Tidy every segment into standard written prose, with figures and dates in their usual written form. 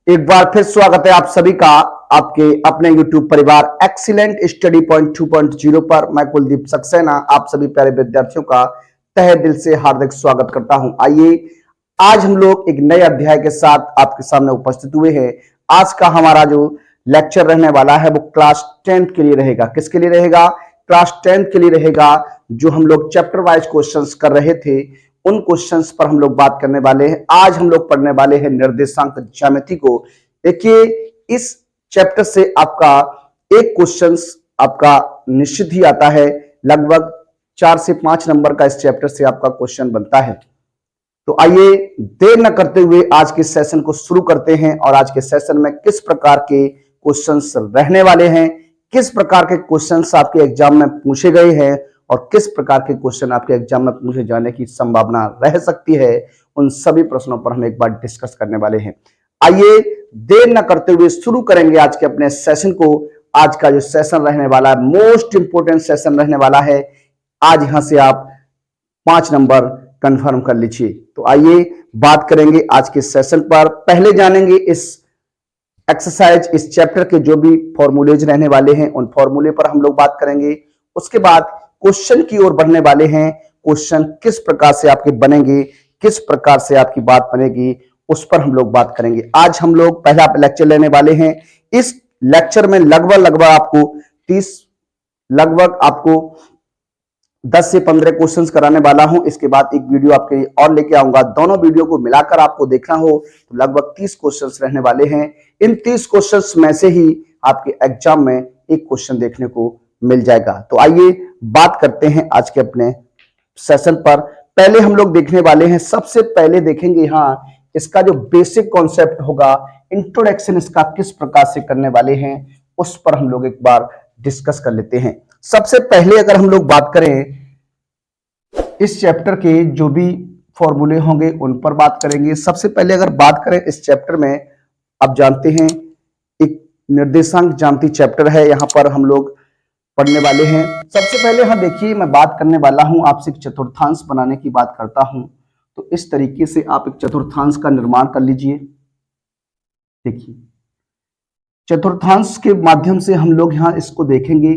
एक बार फिर स्वागत है आप सभी का आपके अपने YouTube परिवार एक्सीलेंट स्टडी पॉइंट 2.0 पर। मैं कुलदीप सक्सेना आप सभी प्यारे विद्यार्थियों का तहे दिल से हार्दिक स्वागत करता हूं। आइए आज हम लोग एक नए अध्याय के साथ आपके सामने उपस्थित हुए हैं। आज का हमारा जो लेक्चर रहने वाला है वो क्लास 10th के लिए रहेगा। किसके लिए रहेगा? क्लास 10th के लिए रहेगा। जो हम लोग चैप्टर वाइज क्वेश्चंस कर रहे थे उन क्वेश्चंस पर हम लोग बात करने वाले हैं। आज हम लोग पढ़ने वाले हैं निर्देशांक ज्यामिति को। देखिए इस चैप्टर से आपका एक क्वेश्चंस आपका निश्चित ही आता है। लगभग 4 से 5 नंबर का इस चैप्टर से आपका क्वेश्चन बनता है। तो आइए देर न करते हुए आज के सेशन को शुरू करते हैं। और आज के सेशन में किस प्रकार के क्वेश्चंस रहने वाले हैं, किस प्रकार के क्वेश्चंस आपके एग्जाम में पूछे गए हैं और किस प्रकार के क्वेश्चन आपके एग्जाम में पूछे जाने की संभावना रह सकती है, उन सभी प्रश्नों पर हम एक बार डिस्कस करने वाले हैं। आइए देर न करते हुए शुरू करेंगे आज के अपने सेशन को। आज का जो सेशन रहने वाला है मोस्ट इंपोर्टेंट सेशन रहने वाला है। आज यहां से आप 5 नंबर कंफर्म कर लीजिए। तो आइए बात करेंगे आज के सेशन पर। पहले जानेंगे इस एक्सरसाइज, इस चैप्टर के जो भी फॉर्मूलेज रहने वाले हैं उन फॉर्मूले पर हम लोग बात करेंगे। उसके बाद क्वेश्चन की ओर बढ़ने वाले हैं। क्वेश्चन किस प्रकार से आपके बनेंगे, किस प्रकार से आपकी बात बनेगी, उस पर हम लोग बात करेंगे। आज हम लोग पहला लेक्चर लेने वाले हैं। इस लेक्चर में लगभग आपको 10 से 15 क्वेश्चंस कराने वाला हूं। इसके बाद एक वीडियो आपके लिए और लेके आऊंगा। दोनों वीडियो को मिलाकर आपको देखना हो तो लगभग 30 क्वेश्चंस रहने वाले हैं। इन 30 क्वेश्चंस में से ही आपके एग्जाम में एक क्वेश्चन देखने को मिल जाएगा। तो आइए बात करते हैं आज के अपने सेशन पर। पहले हम लोग देखने वाले हैं, सबसे पहले देखेंगे यहां इसका जो बेसिक कॉन्सेप्ट होगा, इंट्रोडक्शन इसका किस प्रकार से करने वाले हैं उस पर हम लोग एक बार डिस्कस कर लेते हैं। सबसे पहले अगर हम लोग बात करें इस चैप्टर के जो भी फॉर्मूले होंगे उन पर बात करेंगे। सबसे पहले अगर बात करें इस चैप्टर में, आप जानते हैं एक निर्देशांक ज्यामिति चैप्टर है, यहां पर हम लोग पढ़ने वाले हैं। सबसे पहले हाँ देखिए, मैं बात करने वाला हूं आपसे एक चतुर्थांश बनाने की बात करता हूं। तो इस तरीके से आप एक चतुर्थांश का निर्माण कर लीजिए। देखिए चतुर्थांश के माध्यम से हम लोग यहां इसको देखेंगे।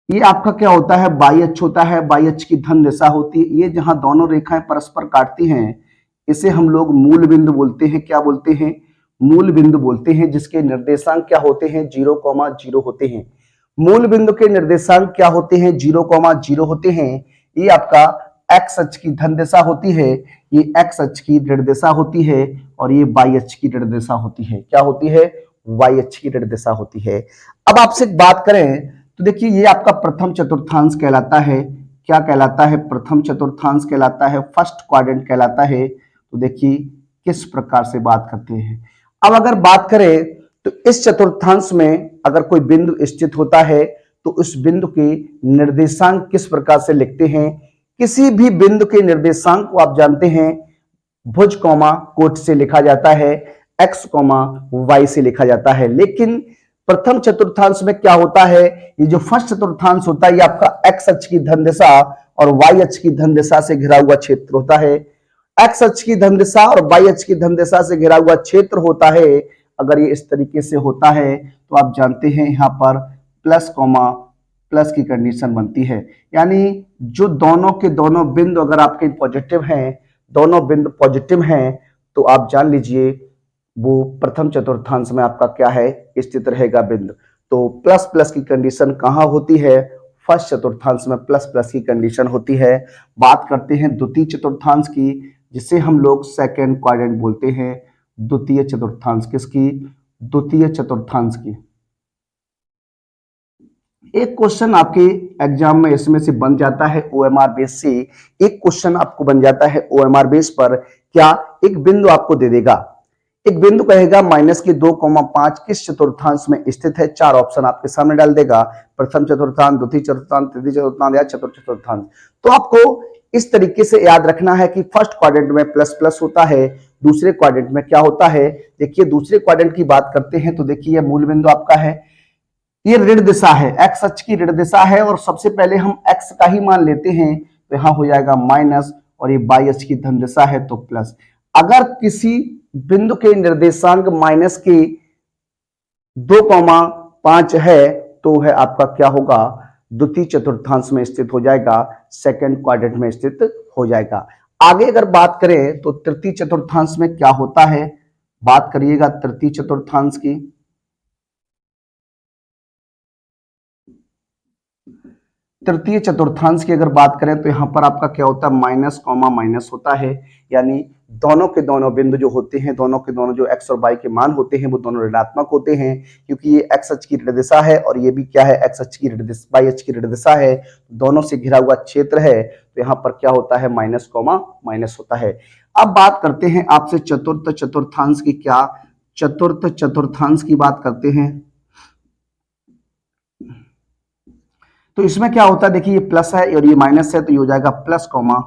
ये आपका क्या होता है, बाई अक्ष होता है, बाई अक्ष की धन दिशा होती है। ये जहां दोनों रेखाएं परस्पर काटती हैं इसे हम लोग मूल बिंदु बोलते हैं। क्या बोलते हैं? मूल बिंदु बोलते हैं, जिसके निर्देशांक क्या होते हैं? 0,0 होते हैं। मूल बिंदु के निर्देशांक क्या होते हैं? 0,0 होते हैं। ये आपका एक्स अक्ष की धन दिशा होती है, ये एक्स अक्ष की ऋण दिशा होती है और ये वाई अक्ष की ऋण दिशा होती है। क्या होती है? वाई अक्ष की ऋण दिशा होती है। अब आपसे बात करें तो देखिए ये आपका प्रथम चतुर्थांश कहलाता है। क्या कहलाता है? प्रथम चतुर्थांश कहलाता है, फर्स्ट क्वाड्रेंट कहलाता है। तो देखिए किस प्रकार से बात करते हैं। अब अगर बात करें तो इस चतुर्थांश में अगर कोई बिंदु स्थित होता है तो उस बिंदु के निर्देशांक किस प्रकार से लिखते हैं? किसी भी बिंदु के निर्देशांक को आप जानते हैं भुज कॉमा कोट से लिखा जाता है, एक्स कॉमा वाई से लिखा जाता है। लेकिन प्रथम चतुर्थांश में क्या होता है, ये जो फर्स्ट चतुर्थांश होता है ये आपका एक्स अक्ष की धन दिशा और वाई अक्ष की धन दिशा से घिरा हुआ क्षेत्र होता है। एक्स अक्ष की धन दिशा और वाई अक्ष की धन दिशा से घिरा हुआ क्षेत्र होता है। अगर ये इस तरीके से होता है तो आप जानते हैं यहाँ पर प्लस कॉमा प्लस की कंडीशन बनती है। यानी जो दोनों के दोनों बिंदु अगर आपके पॉजिटिव हैं, दोनों बिंदु पॉजिटिव हैं, तो आप जान लीजिए वो प्रथम चतुर्थांश में आपका क्या है, स्थित रहेगा बिंदु। तो प्लस प्लस की कंडीशन कहाँ होती है? फर्स्ट चतुर्थांश में प्लस प्लस की कंडीशन होती है। बात करते हैं द्वितीय चतुर्थांश की, जिसे हम लोग सेकेंड क्वाड्रेंट बोलते हैं। द्वितीय चतुर्थांश किसकी? द्वितीय चतुर्थांश की। एक क्वेश्चन आपके एग्जाम में इसमें से बन जाता है ओएमआर बेस से। एक क्वेश्चन आपको बन जाता है ओएमआर बेस पर। क्या एक बिंदु आपको दे देगा, एक बिंदु कहेगा -2,5 किस चतुर्थांश में स्थित है? 4 ऑप्शन आपके सामने डाल देगा, प्रथम चतुर्थांश, द्वितीय चतुर्थांश, तृतीय चतुर्थांश या चतुर्थ चतुर्थांश। तो आपको इस तरीके से याद रखना है कि फर्स्ट क्वाड्रेंट में प्लस प्लस होता है, दूसरे क्वाड्रेंट में क्या होता है। देखिए दूसरे क्वाड्रेंट की बात करते हैं तो देखिए मूल बिंदु आपका है, ये ऋण दिशा है, एक्स अक्ष की ऋण दिशा है और सबसे पहले हम एक्स का ही मान लेते हैं तो यहां हो जाएगा माइनस और ये वाई अक्ष की धन दिशा है तो प्लस। अगर किसी बिंदु के निर्देशांक माइनस के 2,5 है तो है आपका क्या होगा, द्वितीय चतुर्थांश में स्थित हो जाएगा, सेकंड क्वाड्रेंट में स्थित हो जाएगा। आगे अगर बात करें तो तृतीय चतुर्थांश में क्या होता है, बात करिएगा तृतीय चतुर्थांश की। तृतीय चतुर्थांश की अगर बात करें तो यहां पर आपका क्या होता है, माइनस कॉमा माइनस होता है, यानी दोनों के दोनों बिंदु जो होते हैं, दोनों के दोनों जो x और y के मान होते हैं वो दोनों ऋणात्मक होते हैं, क्योंकि ये x अक्ष की ऋण दिशा है और ये भी क्या है, x अक्ष की ऋण दिशा, y अक्ष की ऋण दिशा है, दोनों से घिरा हुआ क्षेत्र है, तो यहाँ पर क्या होता है, माइनस कॉमा माइनस होता है। अब बात करते हैं आपसे चतुर्थ चतुर्थांश की, क्या चतुर्थ चतुर्थांश की बात करते हैं। तो इसमें क्या होता है, देखिए ये प्लस है और ये माइनस है, तो ये हो जाएगा प्लस कॉमा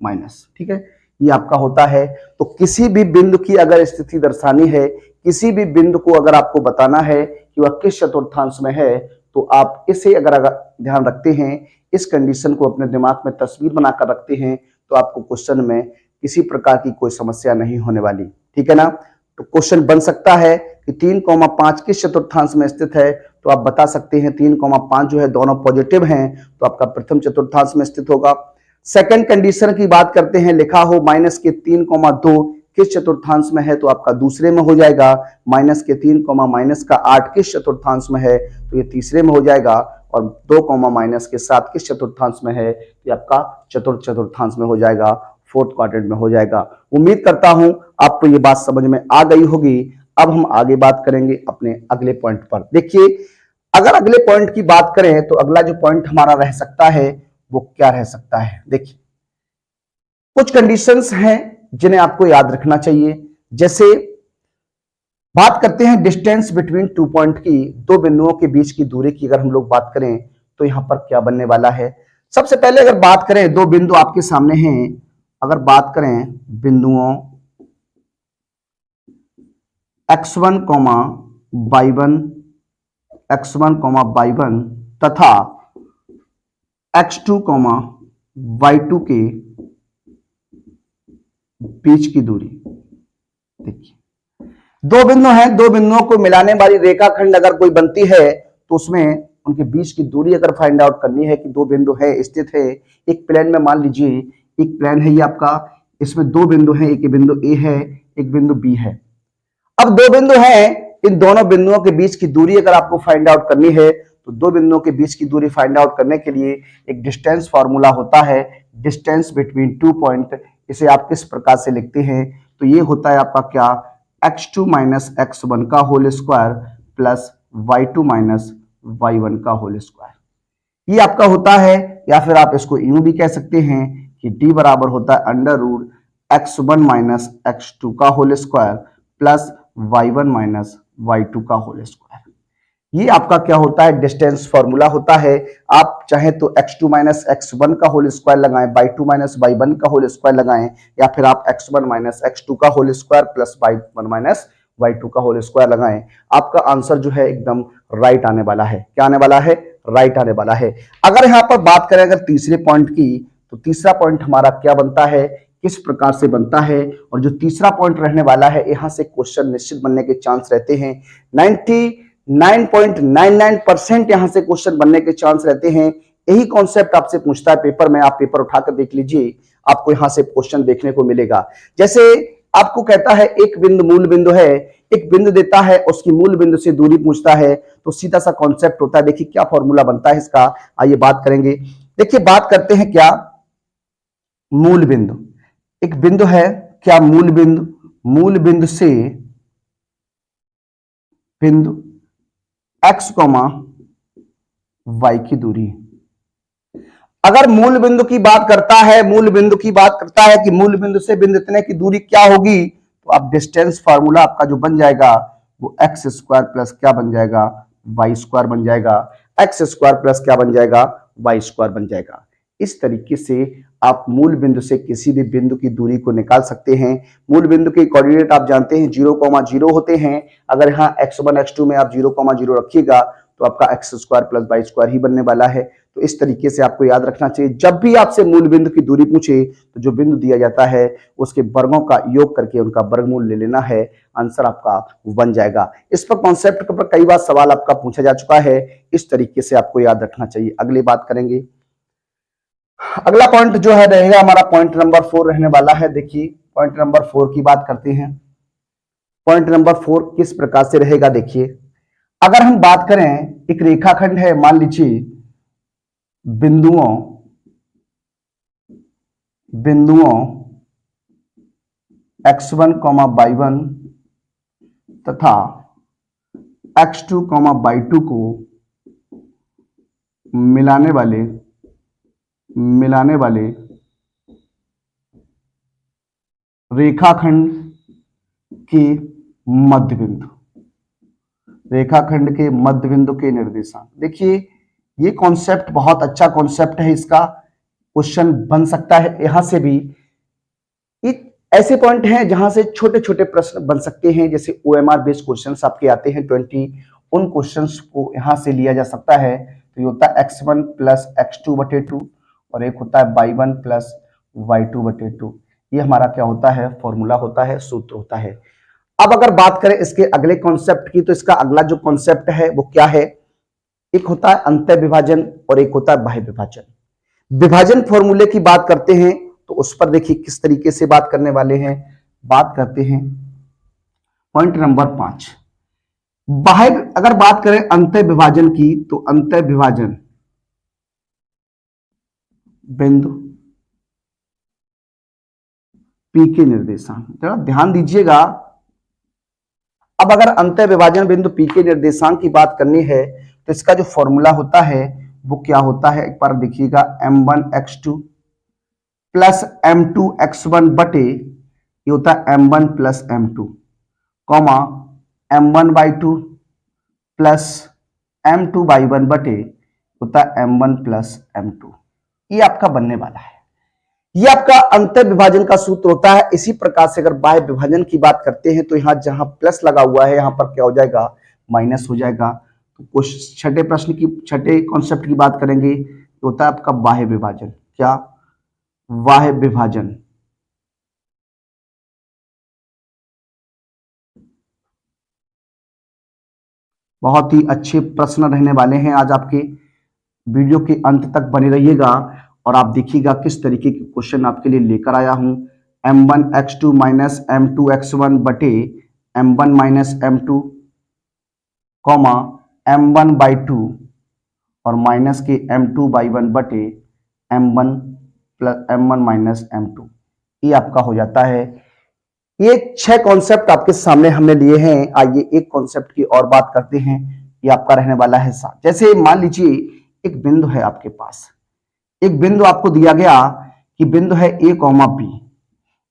माइनस, ठीक है, ये आपका होता है। तो किसी भी बिंदु की अगर स्थिति दर्शानी है, किसी भी बिंदु को अगर आपको बताना है कि वह किस चतुर्थांश में है, तो आप इसे अगर ध्यान रखते हैं, इस कंडीशन को अपने दिमाग में तस्वीर बनाकर रखते हैं, तो आपको क्वेश्चन में किसी प्रकार की कोई समस्या नहीं होने वाली, ठीक है ना। तो क्वेश्चन बन सकता है कि 3,5 किस चतुर्थांश में स्थित है, तो आप बता सकते हैं 3,5 जो है दोनों पॉजिटिव हैं, तो आपका प्रथम चतुर्थांश में स्थित होगा। सेकंड कंडीशन की बात करते हैं, लिखा हो माइनस के 3,2 किस चतुर्थांश में है, तो आपका दूसरे में हो जाएगा। माइनस के 3, माइनस का 8 किस चतुर्थांश में है, तो ये तीसरे में हो जाएगा। और 2, माइनस के 7 किस चतुर्थांश में है, तो आपका चतुर्थ चतुर्थांश में हो जाएगा, फोर्थ क्वाड्रेंट में हो जाएगा। उम्मीद करता हूं आपको ये बात समझ में आ गई होगी। अब हम आगे बात करेंगे अपने अगले पॉइंट पर। देखिए, अगर अगले पॉइंट की बात करें तो अगला जो पॉइंट हमारा रह सकता है वो क्या रह सकता है। देखिए, कुछ कंडीशंस हैं जिन्हें आपको याद रखना चाहिए। जैसे बात करते हैं डिस्टेंस बिटवीन 2 पॉइंट की, दो बिंदुओं के बीच की दूरी की अगर हम लोग बात करें तो यहां पर क्या बनने वाला है। सबसे पहले अगर बात करें, दो बिंदु आपके सामने हैं, अगर बात करें बिंदुओं x1, y1, x1, y1 तथा x2, y2 के बीच की दूरी। देखिए, दो बिंदु हैं, दो बिंदुओं को मिलाने वाली रेखाखंड अगर कोई बनती है तो उसमें उनके बीच की दूरी अगर फाइंड आउट करनी है कि दो बिंदु है स्थित है एक प्लेन में, मान लीजिए एक प्लेन है ये आपका, इसमें दो बिंदु हैं, एक बिंदु ए है, एक बिंदु बी है। अब दो बिंदु हैं, इन दोनों बिंदुओं के बीच की दूरी अगर आपको फाइंड आउट करनी है तो दो बिंदुओं के बीच की दूरी फाइंड आउट करने के लिए एक डिस्टेंस फॉर्मूला होता है, डिस्टेंस बिटवीन 2 पॉइंट। इसे आप किस प्रकार से लिखते हैं, तो ये होता है आपका क्या, x2 माइनस x1 का whole square plus y2 minus y1 का होल स्क्वायर। ये आपका होता है, या फिर आप इसको यूं भी कह सकते हैं कि d बराबर होता है under root x1 minus x2 का whole square plus y1 minus y2 का होल स्क्वायर। ये आपका क्या होता है, डिस्टेंस फॉर्मूला होता है। आप चाहे तो x2 माइनस x1 का होल स्क्वायर लगाएं, y2 माइनस y1 का होल स्क्वायर लगाएं, या फिर आप x1 माइनस x2 का whole square plus y1 minus y2 का होल स्क्वायर लगाएं। आपका आंसर जो है एकदम राइट आने वाला है। क्या आने वाला है, राइट आने वाला है। अगर यहां पर बात करें अगर तीसरे पॉइंट की, तो तीसरा पॉइंट हमारा क्या बनता है, किस प्रकार से बनता है, और जो तीसरा पॉइंट रहने वाला है यहां से क्वेश्चन निश्चित बनने के चांस रहते हैं। 99.99% यहां से क्वेश्चन बनने के चांस रहते हैं। यही कॉन्सेप्ट आपसे पूछता है पेपर में, आप पेपर उठाकर देख लीजिए, आपको यहां से क्वेश्चन देखने को मिलेगा। जैसे आपको कहता है एक बिंदु मूल बिंदु है, एक बिंदु देता है, उसकी मूल बिंदु से दूरी पूछता है, तो सीधा सा कॉन्सेप्ट होता है। देखिए क्या फॉर्मूला बनता है इसका, आइए बात करेंगे। देखिए बात करते हैं क्या, मूल बिंदु, एक बिंदु है क्या, मूल बिंदु, मूल बिंदु से बिंदु x, y की दूरी। अगर मूल बिंदु की बात करता है, मूल बिंदु की बात करता है कि मूल बिंदु से बिंदु इतने की दूरी क्या होगी, तो आप डिस्टेंस फार्मूला आपका जो बन जाएगा वो एक्स स्क्वायर प्लस क्या बन जाएगा, वाई स्क्वायर बन जाएगा। एक्स स्क्वायर प्लस क्या बन जाएगा, वाई स्क्वायर बन जाएगा। इस तरीके से आप मूल बिंदु से किसी भी बिंदु की दूरी को निकाल सकते हैं। मूल बिंदु के कोऑर्डिनेट आप जानते हैं 0, 0 होते हैं। अगर यहाँ x1 x2 में आप 0, 0 रखिएगा तो आपका X square plus Y square ही बनने वाला है। तो इस तरीके से आपको याद रखना चाहिए, जब भी आपसे मूल बिंदु की दूरी पूछे तो जो बिंदु दिया जाता है उसके वर्गों का योग करके उनका वर्गमूल ले लेना है, आंसर आपका बन जाएगा। इस पर कॉन्सेप्ट के ऊपर कई बार सवाल आपका पूछा जा चुका है, इस तरीके से आपको याद रखना चाहिए। अगली बात करेंगे, अगला पॉइंट जो है रहेगा हमारा पॉइंट नंबर 4 रहने वाला है। देखिए पॉइंट नंबर 4 की बात करते हैं। पॉइंट नंबर 4 किस प्रकार से रहेगा, देखिए अगर हम बात करें एक रेखाखंड है, मान लीजिए बिंदुओं बिंदुओं x1, y1 तथा x2, y2 को मिलाने वाले रेखाखंड के मध्य बिंदु के निर्देशांक। देखिए ये कॉन्सेप्ट बहुत अच्छा कॉन्सेप्ट है, इसका क्वेश्चन बन सकता है यहां से भी। ऐसे पॉइंट हैं जहां से छोटे छोटे प्रश्न बन सकते हैं, जैसे ओएमआर बेस्ड क्वेश्चंस आपके आते हैं 20, उन क्वेश्चंस को यहां से लिया जा सकता है। तो ये होता है x1 प्लस x2/2 और एक होता है y1 प्लस y2/2। ये हमारा क्या होता है, फॉर्मूला होता है, सूत्र होता है। अब अगर बात करें इसके अगले कॉन्सेप्ट की, तो इसका अगला जो कॉन्सेप्ट है वो क्या है, एक होता है अंतः विभाजन और एक होता है बाह्य विभाजन। विभाजन फॉर्मूले की बात करते हैं तो उस पर देखिए किस तरीके से बात करने वाले हैं। बात करते हैं पॉइंट नंबर 5, बाह्य अगर बात करें अंतः विभाजन की, तो अंतः विभाजन बिंदु P के निर्देशांक, जरा ध्यान दीजिएगा। अब अगर अंतः विभाजन बिंदु P के निर्देशांक की बात करनी है तो इसका जो फॉर्मूला होता है वो क्या होता है, एक बार देखिएगा, m1x2 प्लस m2x1 बटे ये होता है m1 plus m2 comma m1y2 plus m2y1 बटे होता है m1 प्लस m2। ये आपका बनने वाला है, ये आपका अंतर विभाजन का सूत्र होता है। इसी प्रकार से अगर बाह्य विभाजन की बात करते हैं तो यहां जहां प्लस लगा हुआ है यहां पर क्या हो जाएगा, माइनस हो जाएगा। तो छठे कॉन्सेप्ट की बात करेंगे तो होता है आपका बाह्य विभाजन। क्या, बाह्य विभाजन। बहुत ही अच्छे प्रश्न रहने वाले हैं आज आपके, वीडियो के अंत तक बने रहिएगा और आप देखिएगा किस तरीके के क्वेश्चन आपके लिए लेकर आया हूं। m1x2 माइनस m2x1 बटे m1 minus m2 comma m1/2 और माइनस के m2/1 बटे m1 माइनस m2। ये आपका हो जाता है। ये 6 कॉन्सेप्ट आपके सामने हमने लिए हैं। आइए एक कॉन्सेप्ट की और बात करते हैं, ये आपका रहने वाला है 7। जैसे मान लीजिए एक बिंदु है आपके पास, एक बिंदु आपको दिया गया कि बिंदु है a, b।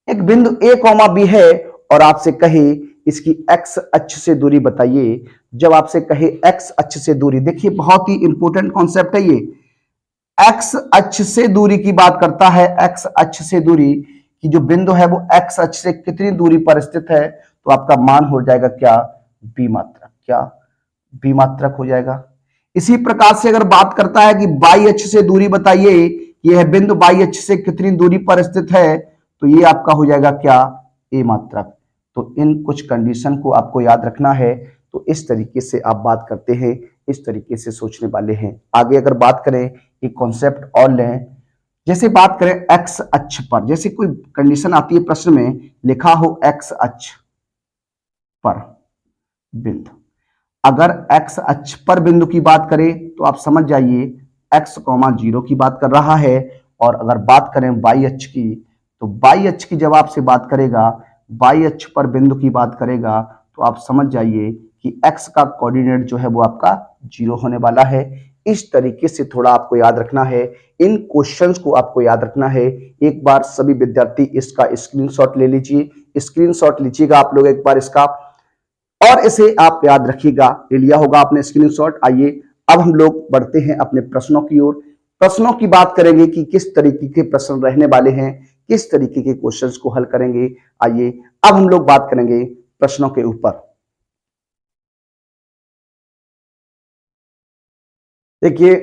एक बिंदु a, b है और आपसे कहे इसकी x अक्ष से दूरी बताइए। जब आपसे कहे x अक्ष से दूरी, देखिए बहुत ही इंपॉर्टेंट कॉन्सेप्ट है ये, x अक्ष से दूरी की बात करता है। x अक्ष से दूरी कि जो बिंदु है वो x अक्ष से कितनी दूरी पर स्थित है, तो आपका मान हो जाएगा क्या, b मात्रक। क्या, b मात्रक हो जाएगा। इसी प्रकार से अगर बात करता है कि y अक्ष से दूरी बताइए, यह बिंदु y अक्ष से कितनी दूरी पर स्थित है, तो ये आपका हो जाएगा क्या, a मात्रक। तो इन कुछ कंडीशन को आपको याद रखना है। तो इस तरीके से आप बात करते हैं, इस तरीके से सोचने वाले हैं। आगे अगर बात करें एक कॉन्सेप्ट और लें, जैसे बात करें एक्स अक्ष पर, जैसे कोई कंडीशन आती है प्रश्न में लिखा हो एक्स अक्ष पर बिंदु, अगर एक्स अक्ष पर बिंदु की बात करें तो आप समझ जाइए x, 0 की बात कर रहा है। और अगर बात करें y अक्ष की, तो y अक्ष की जब आपसे बात करेगा, y अक्ष पर बिंदु की बात करेगा, तो आप समझ जाइए कि x का कोऑर्डिनेट जो है वो आपका 0 होने वाला है। इस तरीके से थोड़ा आपको याद रखना है, इन क्वेश्चंस को आपको याद रखना है। एक बार सभी विद्यार्थी इसका स्क्रीनशॉट ले लीजिए, स्क्रीनशॉट लीजिएगा आप लोग एक बार इसका, और इसे आप याद रखिएगा। ले लिया होगा आपने स्क्रीनशॉट। आइए अब हम लोग बढ़ते हैं अपने प्रश्नों की ओर। प्रश्नों की बात करेंगे कि किस तरीके के प्रश्न रहने वाले हैं, किस तरीके के क्वेश्चंस को हल करेंगे। आइए अब हम लोग बात करेंगे प्रश्नों के ऊपर। देखिए,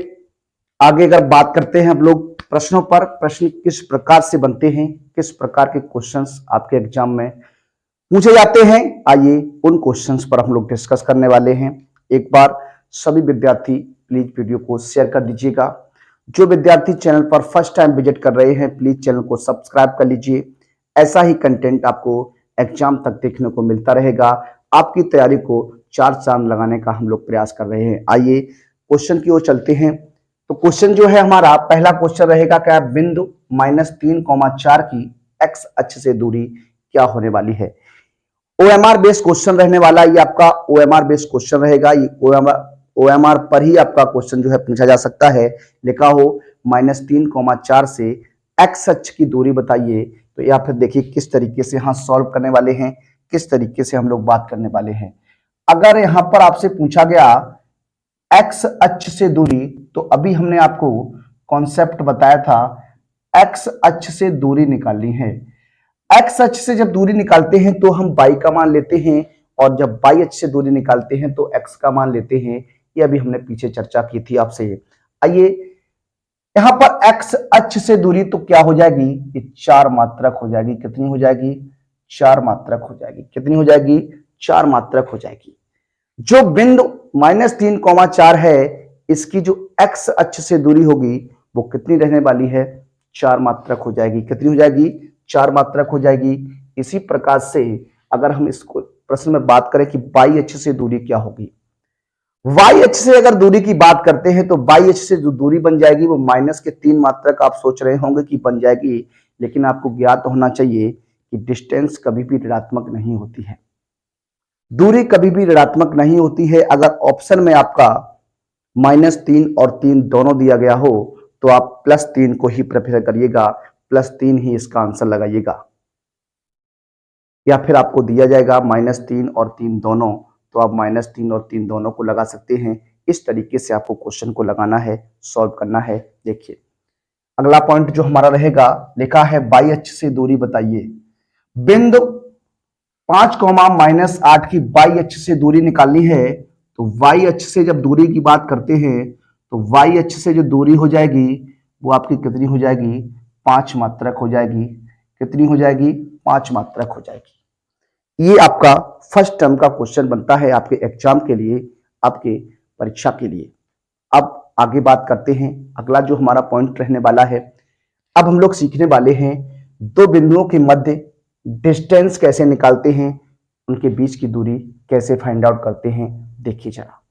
आगे अगर बात करते हैं हम लोग प्रश्नों पर, प्रश्न किस प्रकार से बनते हैं, किस प्रकार के क्वेश्चंस आपके एग्जाम में पूछे जाते हैं, आइए उन क्वेश्चंस पर हम लोग डिस्कस करने वाले हैं। एक बार सभी विद्यार्थी प्लीज वीडियो को शेयर कर दीजिएगा। जो विद्यार्थी चैनल पर फर्स्ट टाइम विजिट कर रहे हैं प्लीज चैनल को सब्सक्राइब कर लीजिए। ऐसा ही कंटेंट आपको एग्जाम तक देखने को मिलता रहेगा। आपकी तैयारी को चार चांद लगाने का हम लोग प्रयास कर रहे हैं। आइए क्वेश्चन की ओर चलते हैं। तो क्वेश्चन जो है हमारा पहला क्वेश्चन रहेगा, क्या बिंदु -3,4 की एक्स अक्ष से दूरी क्या होने वाली है। ओएमआर बेस्ड क्वेश्चन रहने वाला, ये आपका ओएमआर बेस्ड क्वेश्चन रहेगा। ये ओएमआर पर ही आपका क्वेश्चन जो है पूछा जा सकता है। लिखा हो -3,4 से एक्स अक्ष की दूरी बताइए। तो या फिर देखिए किस तरीके से यहाँ सॉल्व करने वाले हैं, किस तरीके से हम लोग बात करने वाले हैं। अगर यहां पर आपसे पूछा गया एक्स अक्ष से दूरी, तो अभी हमने आपको कॉन्सेप्ट बताया था, एक्स अक्ष से दूरी निकालनी है। एक्स अक्ष से जब दूरी निकालते हैं तो हम y का मान लेते हैं, और जब y अक्ष से दूरी निकालते हैं तो x का मान लेते हैं। ये अभी हमने पीछे चर्चा की थी आपसे। आइए यहां पर x अक्ष से दूरी तो क्या हो जाएगी, ये 4 मात्रक हो जाएगी। कितनी हो जाएगी, 4 मात्रक हो जाएगी। कितनी हो जाएगी, 4 मात्रक हो जाएगी। जो बिंदु -3,4 है, इसकी जो x अक्ष से दूरी होगी वो कितनी रहने वाली है, 4 मात्रक हो जाएगी। कितनी हो जाएगी, 4 मात्रक हो जाएगी। इसी प्रकार से अगर हम इसको प्रश्न में बात करें कि y अक्ष से दूरी क्या होगी, y अक्ष से अगर दूरी की बात करते हैं तो y अक्ष से जो दूरी बन जाएगी वो -3 मात्रक। आप सोच रहे होंगे कि बन जाएगी, लेकिन आपको ज्ञात होना चाहिए कि डिस्टेंस कभी भी ऋणात्मक नहीं होती है, दूरी कभी भी ऋणात्मक नहीं होती है। अगर ऑप्शन में आपका -3 और 3 दोनों दिया गया हो तो आप +3 को ही प्रेफर करिएगा, +3 ही इसका आंसर लगाइएगा। या फिर आपको दिया जाएगा -3 और 3 दोनों, तो आप -3 और 3 दोनों को लगा सकते हैं। इस तरीके से आपको क्वेश्चन को लगाना है, सॉल्व करना है। देखिए अगला पॉइंट जो हमारा रहेगा, लिखा है y अक्ष से दूरी बताइए। बिंदु 5, -8 की y अक्ष से दूरी निकालनी है। तो y अक्ष से जब दूरी की बात करते हैं तो y अक्ष से जो दूरी हो जाएगी वो आपकी कितनी हो जाएगी, 5 मात्रक हो जाएगी। कितनी हो जाएगी, 5 मात्रक हो जाएगी। ये आपका फर्स्ट टर्म का क्वेश्चन बनता है आपके एग्जाम के लिए, आपके परीक्षा के लिए। अब आगे बात करते हैं, अगला जो हमारा पॉइंट रहने वाला है, अब हम लोग सीखने वाले हैं दो बिंदुओं के मध्य डिस्टेंस कैसे निकालते हैं, उनके बीच की दूरी कैसे फाइंड आउट करते हैं। देखिए जरा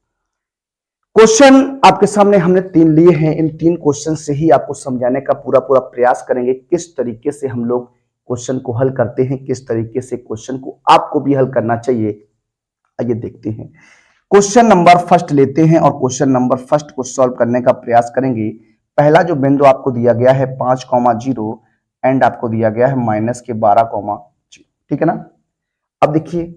क्वेश्चन आपके सामने हमने 3 लिए हैं। इन 3 क्वेश्चन से ही आपको समझाने का पूरा प्रयास करेंगे किस तरीके से हम लोग क्वेश्चन को हल करते हैं, किस तरीके से क्वेश्चन को आपको भी हल करना चाहिए। आइए देखते हैं, क्वेश्चन नंबर फर्स्ट लेते हैं और क्वेश्चन नंबर फर्स्ट को सॉल्व करने का प्रयास करेंगे। पहला जो बिंदु आपको दिया गया है 5,0 एंड आपको दिया गया है -12,0, ठीक है ना। अब देखिए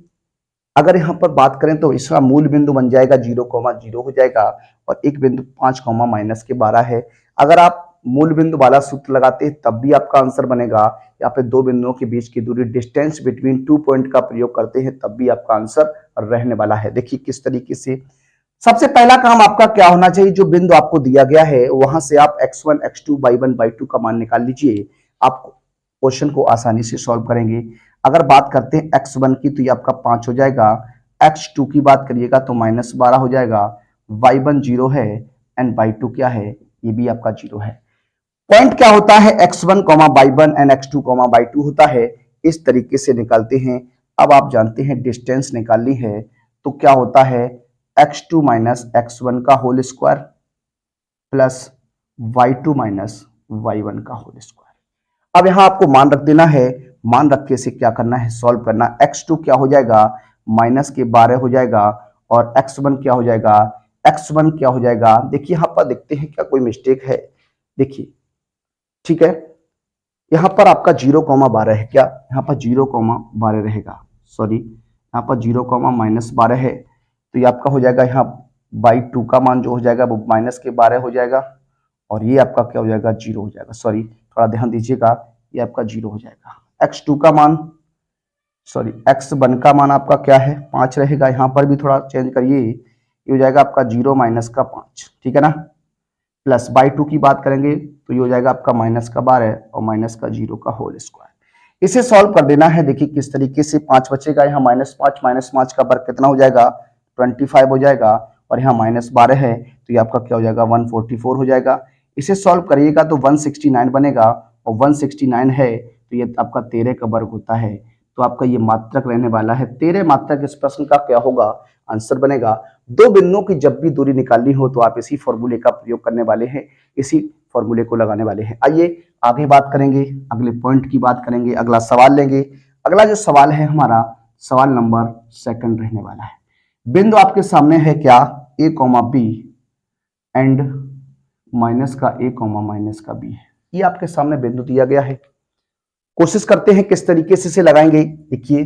अगर यहां पर बात करें तो इसका मूल बिंदु बन जाएगा 0,0 हो जाएगा, और एक बिंदु 5, -12 है। अगर आप मूल बिंदु वाला सूत्र लगाते हैं तब भी आपका आंसर बनेगा, या फिर दो बिंदुओं के बीच की दूरी डिस्टेंस बिटवीन 2 पॉइंट का प्रयोग करते हैं तब भी आपका आंसर रहने वाला है। देखिए किस तरीके से, सबसे पहला काम आपका क्या होना चाहिए, जो बिंदु आपको दिया गया है वहां से आप x1, x2, y1, y2 का मान निकाल लीजिए। आप क्वेश्चन को आसानी से सॉल्व करेंगे। अगर बात करते हैं x1 की तो ये आपका 5 हो जाएगा, x2 की बात करिएगा तो -12 हो जाएगा, y1 0 है एंड y2 क्या है, ये भी आपका 0 है। पॉइंट क्या होता है, x1, y1 and x2, y2 होता है। इस तरीके से निकालते हैं। अब आप जानते हैं डिस्टेंस निकालनी है तो क्या होता है, x2 - x1 का whole square plus y2 - y1 का होल स्क्वायर। अब यहां आपको मान रख देना है, मान रख के से क्या करना है, सॉल्व करना। x2 क्या हो जाएगा, -12 हो जाएगा, और x1 क्या हो जाएगा, x1 क्या हो जाएगा। देखिए यहां पर देखते हैं क्या कोई मिस्टेक है। देखिए ठीक है, यहां पर आपका 0,12 है, क्या यहां पर 0,12 रहेगा, सॉरी यहां पर 0,-12 है, तो ये आपका हो जाएगा यहाँ y2 का मान जो हो जाएगा वो -12 हो जाएगा, और ये आपका क्या हो जाएगा, 0 हो जाएगा। सॉरी थोड़ा ध्यान दीजिएगा, ये आपका 0 हो जाएगा। x2 का मान, सॉरी x1 का मान आपका क्या है, 5 रहेगा। यहाँ पर भी थोड़ा चेंज करिए, ये हो जाएगा आपका 0 - 5, ठीक है ना। प्लस बाई 2 की बात करेंगे तो ये हो जाएगा आपका माइनस का 12 और माइनस का 0 का होल स्क्वायर। इसे सॉल्व कर देना है। देखिए किस तरीके से 5 बचेगा, यहाँ -5 का वर्ग कितना हो जाएगा 25 हो जाएगा, और यहाँ -12 है तो ये आपका क्या हो जाएगा 144 हो जाएगा। इसे सॉल्व करिएगा तो 169 बनेगा, और 169 है तो ये आपका 13 का वर्ग होता है, तो आपका ये मात्रक रहने वाला है 13 मात्रक। इस प्रश्न का क्या होगा आंसर बनेगा। दो बिंदुओं की जब भी दूरी निकालनी हो तो आप इसी फॉर्मूले का प्रयोग करने वाले हैं, इसी फॉर्मूले को लगाने वाले हैं। आइए आगे बात करेंगे, अगले पॉइंट की बात करेंगे, अगला सवाल लेंगे। अगला जो सवाल है हमारा सवाल नंबर 2 रहने वाला है। बिंदु आपके सामने है क्या a, b एंड माइनस का a, माइनस का b है। ये आपके सामने बिंदु दिया गया है। कोशिश करते हैं किस तरीके से इसे लगाएंगे। देखिए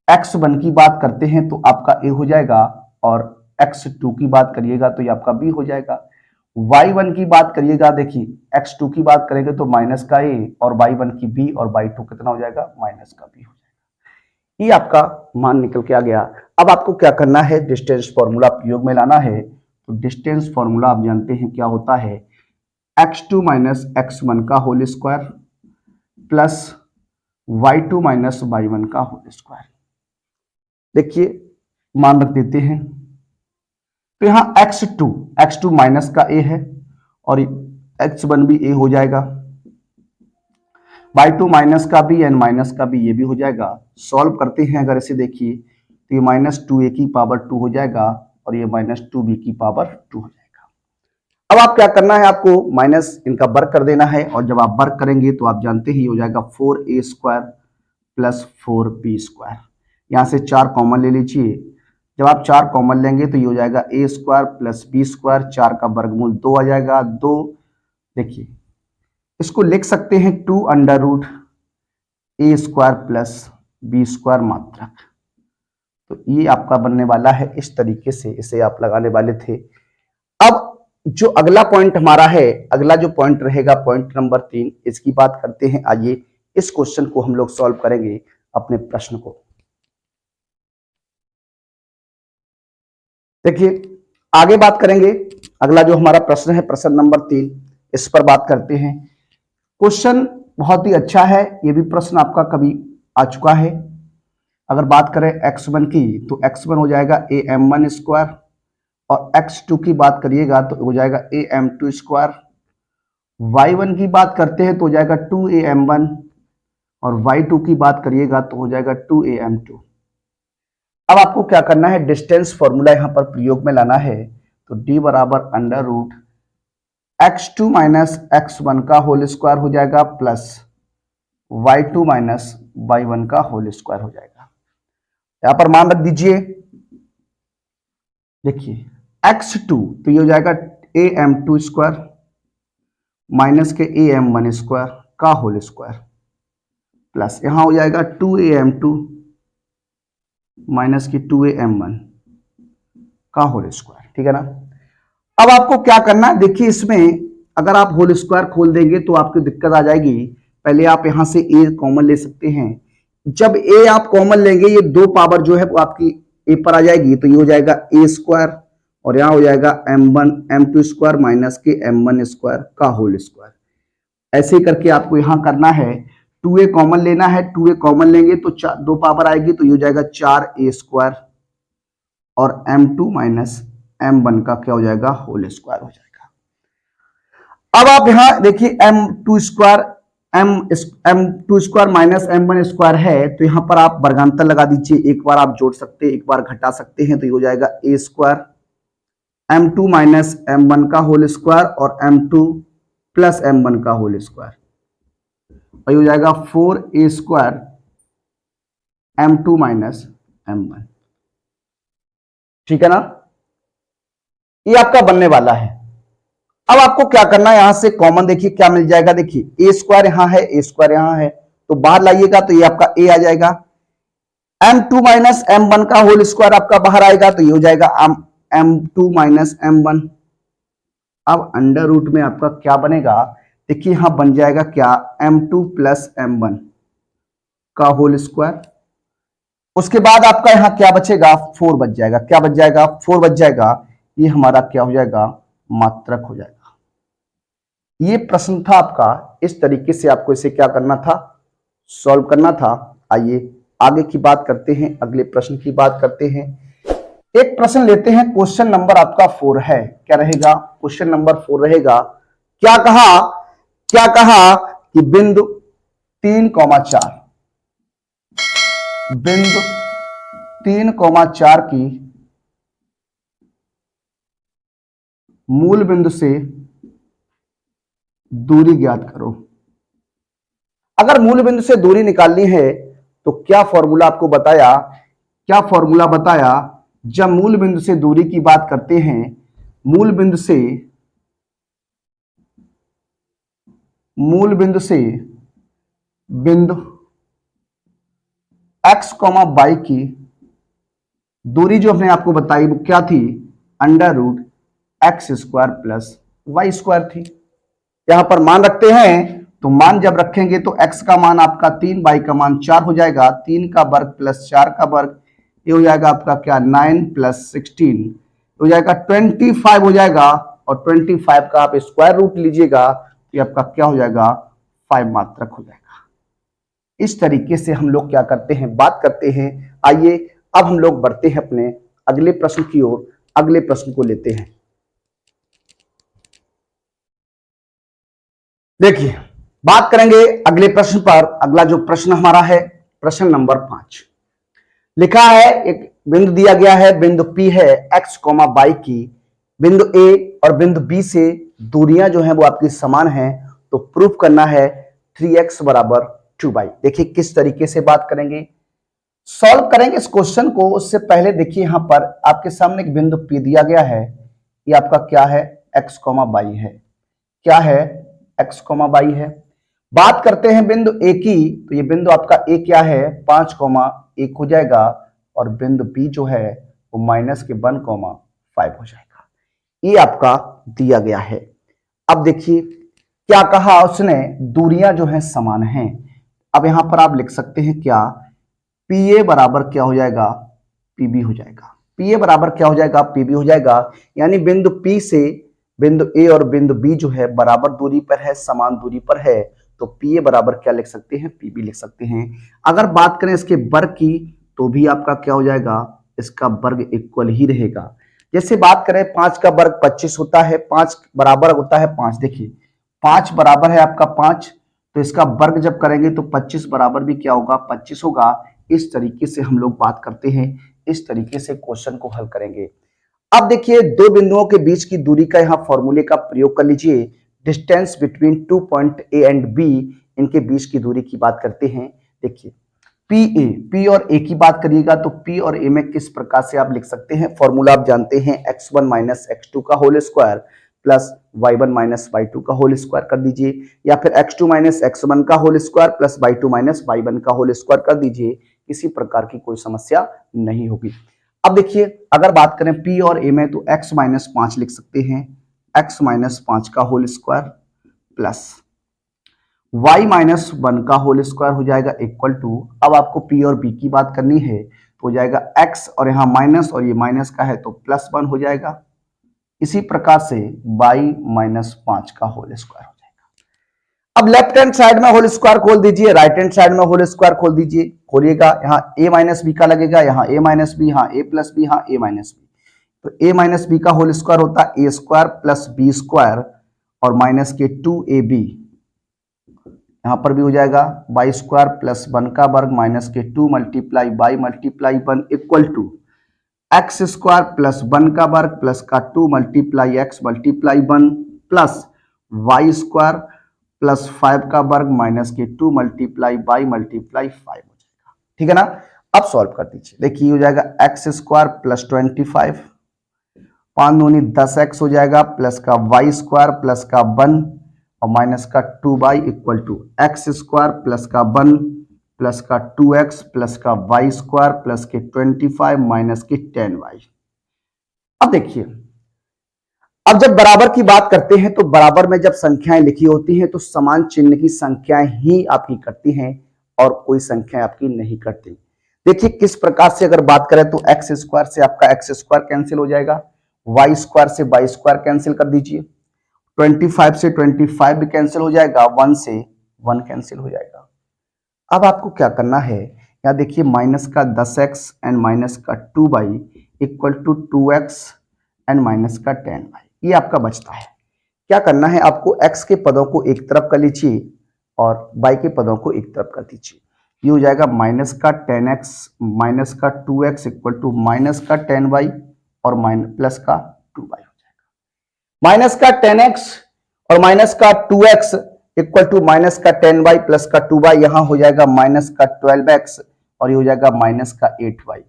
x1 की बात करते हैं तो आपका a हो जाएगा, और x2 की बात करिएगा तो ये आपका b हो जाएगा। y1 की बात करिएगा, देखिए x2 की बात करेंगे तो माइनस का a, और y1 की b, और y2 कितना हो जाएगा माइनस का b हो जाएगा। ये आपका मान निकल के आ गया। अब आपको क्या करना है, डिस्टेंस फॉर्मूला प्रयोग में लाना है। तो डिस्टेंस फॉर्मूला आप जानते हैं क्या होता है, x2 माइनस x1 का whole square plus y2 minus y1 का होल स्क्वायर। देखिए मान रख देते हैं तो यहां x2 माइनस का a है, और x1 भी a हो जाएगा, y2 माइनस का b एंड माइनस का b ये भी हो जाएगा। सॉल्व करते हैं अगर इसे देखिए तो ये -2a की पावर 2 हो जाएगा, और ये -2b की पावर 2 हो जाएगा। अब आप क्या करना है, आपको माइनस इनका वर्ग कर देना है, और जब आप वर्ग करेंगे तो आप जानते ही हो जाएगा 4a square plus 4b square. यहाँ से 4 कॉमन ले लीजिए। जब आप 4 कॉमन लेंगे तो ये हो जाएगा a square plus b square, 4 का वर्गमूल 2 आ जाएगा 2। देखिए इसको लिख सकते हैं 2 under root a square plus b square मात्रक। तो ये आपका बनने वाला है, इस तरीके से इसे आप लगाने वाले थे। अब जो अगला पॉइंट हमारा है, अगला जो पॉइंट रहेगा पॉइंट नंबर 3, इसकी बात करते हैं। आइए इस क्वेश्चन को हम लोग सॉल्व करेंगे अपने प्रश्न को। देखिए आगे बात करेंगे, अगला जो हमारा प्रश्न है प्रश्न नंबर 3, इस पर बात करते हैं। क्वेश्चन बहुत ही अच्छा है, ये भी प्रश्न आपका कभी आ चुका है। अगर बात करें x1 की तो x1 हो जाएगा am1 स्क्वायर, और x2 की बात करिएगा तो हो जाएगा am2 स्क्वायर। y1 की बात करते हैं तो हो जाएगा 2am1, और y2 की बात करिएगा तो हो जाएगा 2am2। अब आपको क्या करना है, डिस्टेंस फॉर्मूला यहां पर प्रयोग में लाना है। तो d बराबर under root x2 minus x1 का होल स्क्वायर हो जाएगा, प्लस y2 माइनस y1 का होल स्क्वायर हो जाएगा। यहां पर मान रख दीजिए, देखिए x2 तो ये हो जाएगा am2 स्क्वायर माइनस के am1 स्क्वायर का होल स्क्वायर, प्लस यहां हो जाएगा 2am2 माइनस की 2am1 का होल स्क्वायर। ठीक है ना। अब आपको क्या करना है, देखिए इसमें अगर आप होल स्क्वायर खोल देंगे तो आपको दिक्कत आ जाएगी। पहले आप यहां से a कॉमन ले सकते हैं। जब a आप कॉमन लेंगे, ये 2 पावर जो है वो आपकी a पर आ जाएगी, तो ये हो जाएगा a स्क्वायर, और यहां हो जाएगा m2 स्क्वायर माइनस के m1 स्क्वायर का होल स्क्वायर। ऐसे करके आपको यहां करना है, 2a कॉमन लेना है। 2a कॉमन लेंगे तो 2 पावर आएगी, तो ये हो जाएगा 4a स्क्वायर, और m2 माइनस m1 का क्या हो जाएगा होल स्क्वायर हो जाएगा। अब आप यहां देखिए m2 square minus m1 square है, तो यहां पर आप वर्गांतर लगा दीजिए। एक बार आप जोड़ सकते हैं, एक बार घटा सकते हैं, तो ये हो जाएगा a square m2 minus m1 का होल स्क्वायर, और m2 प्लस m1 का होल स्क्वायर, और ये हो जाएगा 4a square m2 minus m1। ठीक है ना, ये आपका बनने वाला है। अब आपको क्या करना है, यहां से कॉमन देखिए क्या मिल जाएगा। देखिए a स्क्वायर यहां है, a स्क्वायर यहां है, तो बाहर लाइएगा तो ये आपका a आ जाएगा। m2 माइनस m1 का होल स्क्वायर आपका बाहर आएगा, तो ये हो जाएगा m2 माइनस m1। अब अंडर रूट में आपका क्या बनेगा, देखिए यहां बन जाएगा क्या m2 प्लस m1 का होल स्क्वायर। उसके बाद आपका यहां क्या बचेगा, 4 बच जाएगा। क्या बच जाएगा, 4 बच जाएगा। ये हमारा क्या हो जाएगा मात्रक हो जाएगा। ये प्रश्न था आपका, इस तरीके से आपको इसे क्या करना था, सॉल्व करना था। आइए आगे की बात करते हैं, अगले प्रश्न की बात करते हैं। एक प्रश्न लेते हैं, क्वेश्चन नंबर आपका 4 है। क्या रहेगा? क्वेश्चन नंबर 4 रहेगा, क्या कहा, क्या कहा कि बिंदु 3,4, बिंदु 3,4 की मूल बिंदु से दूरी ज्ञात करो। अगर मूल बिंदु से दूरी निकालनी है तो क्या फॉर्मूला आपको बताया, क्या फॉर्मूला बताया? जब मूल बिंदु से दूरी की बात करते हैं, मूल बिंदु से बिंदु x, y की दूरी जो हमने आपको बताई वो क्या थी? √x² प्लस y² थी। यहां पर मान रखते हैं, तो मान जब रखेंगे तो x का मान आपका 3, y का मान 4 हो जाएगा। 3 का वर्ग प्लस 4 का वर्ग, ये हो जाएगा आपका क्या? 9 प्लस 16 हो जाएगा 25 हो जाएगा। और 25 का आप स्क्वायर रूट लीजिएगा तो ये आपका क्या हो जाएगा? 5 मात्रक हो जाएगा। इस तरीके से हम लोग क्या करते हैं, बात करते हैं। आइए अब हम लोग बढ़ते हैं अपने अगले प्रश्न की ओर। अगले प्रश्न को लेते हैं। देखिए, बात करेंगे अगले प्रश्न पर। अगला जो प्रश्न हमारा है, प्रश्न नंबर 5 लिखा है, एक बिंदु दिया गया है, बिंदु P है, x, y की बिंदु A और बिंदु B से दूरियां जो हैं वो आपकी समान हैं, तो प्रूफ करना है 3x बराबर 2y। देखिए किस तरीके से बात करेंगे, सॉल्व करेंगे इस क्वेश्चन को। उससे पहले देखिए यहां पर आपके सामने एक बिंदु P दिया गया है, ये आपका क्या है? x, y है। क्या है? x, y है। बात करते हैं बिंदु A की, तो ये बिंदु आपका A क्या है? 5,1 हो जाएगा। और बिंदु B जो है वो -1,5 हो जाएगा। ये आपका दिया गया है। अब देखिए क्या कहा उसने, दूरियां जो हैं समान हैं। अब यहां पर आप लिख सकते हैं क्या? PA बराबर क्या हो जाएगा? PB हो जाएगा। PA बराबर क्या हो जाएगा? PB हो जाएगा। यानी बिंदु P से बिंदु A और बिंदु B जो है बराबर दूरी पर है, समान दूरी पर है, तो PA बराबर क्या लिख सकते हैं? PB लिख सकते हैं। अगर बात करें इसके वर्ग की, तो भी आपका क्या हो जाएगा? इसका वर्ग इक्वल ही रहेगा। जैसे बात करें 5 का वर्ग 25 होता है, 5 बराबर होता है 5। देखिए 5 बराबर है आपका 5, तो इसका वर्ग जब करेंगे तो 25 बराबर भी क्या होगा? 25 होगा। इस तरीके से हम लोग बात करते हैं, इस तरीके से क्वेश्चन को हल करेंगे। अब देखिए दो बिंदुओं के बीच की दूरी का यहां फॉर्मूले का प्रयोग कर लीजिए। Distance between 2 point A and B, इनके बीच की दूरी की बात करते हैं। देखिए P और A की बात करिएगा तो P और A में किस प्रकार से आप लिख सकते हैं? फॉर्मूला आप जानते हैं, x1 माइनस x2 का whole square plus y1 minus y2 का होल स्क्वायर कर दीजिए, या फिर x2 माइनस x1 का whole square plus y2 minus y1 का होल स्क्वायर कर दीजिए। किसी प्रकार की कोई समस्या नहीं होगी। अब देखिए अगर बात करें P और A में, तो x माइनस 5 लिख सकते हैं, x माइनस 5 का whole square plus y minus 1 का होल स्क्वायर हो जाएगा इक्वल टू, अब आपको P और B की बात करनी है तो हो जाएगा x और यहाँ माइनस और ये माइनस का है तो प्लस 1 हो जाएगा। इसी प्रकार से y माइनस 5 का होल स्क्वायर हो जाएगा। अब लेफ्ट हैंड साइड में होल स्क्वायर खोल दीजिए, राइट हैंड साइड में होल स्क्वायर खोल दीजिए। खोलिएगा, यहाँ a माइनस बी का लगेगा, यहाँ a माइनस बी, यहाँ a प्लस बी, यहाँ a माइनस बी। तो a माइनस बी का होल स्क्वायर होता है a square plus b square और माइनस के 2ab, यहां पर भी हो जाएगा y स्क्वायर प्लस 1 का वर्ग माइनस के 2 multiply y multiply 1 equal to x square plus 1 का वर्ग प्लस का 2 multiply x multiply 1 plus y square plus 5 का वर्ग माइनस के 2 मल्टीप्लाई y मल्टीप्लाई 5 हो जाएगा। ठीक है ना? अब सॉल्व कर दीजिए। देखिए हो जाएगा x स्क्वायर प्लस 25, 5 दूनी 10x हो जाएगा, प्लस का y स्क्वायर प्लस का 1 और माइनस का 2y equal to x square plus का 1 प्लस का 2x प्लस का y स्क्वायर प्लस के 25 माइनस के 10y। अब देखिए, अब जब बराबर की बात करते हैं तो बराबर में जब संख्याएं लिखी होती हैं तो समान चिन्ह की संख्याएं ही आपकी करती हैं और कोई संख्या आपकी नहीं करती। देखिए किस प्रकार से अगर बात करें तो एक्स स्क्वायर से आपका एक्स स्क्वायर कैंसिल हो जाएगा, y स्क्वायर से y स्क्वायर कैंसिल कर दीजिए, 25 से 25 भी कैंसिल हो जाएगा, 1 से 1 कैंसिल हो जाएगा। अब आपको क्या करना है, यहाँ देखिए माइनस का 10x एंड माइनस का 2y equal to 2x and minus का 10y, ये आपका बचता है। क्या करना है आपको, x के पदों को एक तरफ कर लीजिए और y के पदों को एक तरफ कर दीजिए। ये हो जाएगा माइनस का 10x माइनस का 2x इक्वल टू माइनस का 10y और माइनस प्लस का 2y हो जाएगा। माइनस का 10x और माइनस का 2x इक्वल टू माइनस का 10y प्लस का 2y, यहां हो जाएगा माइनस का 12x और ये हो जाएगा माइनस का 8y।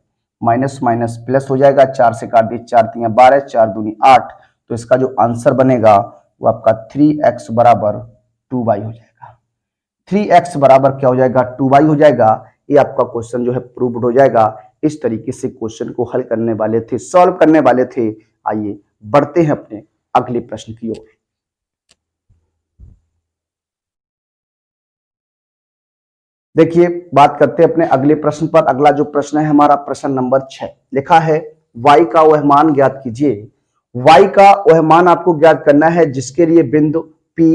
माइनस माइनस प्लस हो जाएगा, 4 से काट दिए, 4 3 12, 4 दूनी 8, तो इसका जो आंसर बनेगा वो आपका 3x बराबर 2y हो जाएगा। 3x बराबर क्या हो जाएगा, 2y हो जाएगा। ये आपका क्वेश्चन जो है प्रूव्ड हो जाएगा। इस तरीके से क्वेश्चन को हल करने वाले थे, सॉल्व करने वाले थे। आइए बढ़ते हैं अपने अगले प्रश्न की ओर। देखिए बात करते हैं अपने अगले प्रश्न पर। अगला जो प्रश्न है हमारा प्रश्न नंबर 6, लिखा है y का वह मान ज्ञात कीजिए। y का वह मान आपको ज्ञात करना है जिसके लिए बिंदु P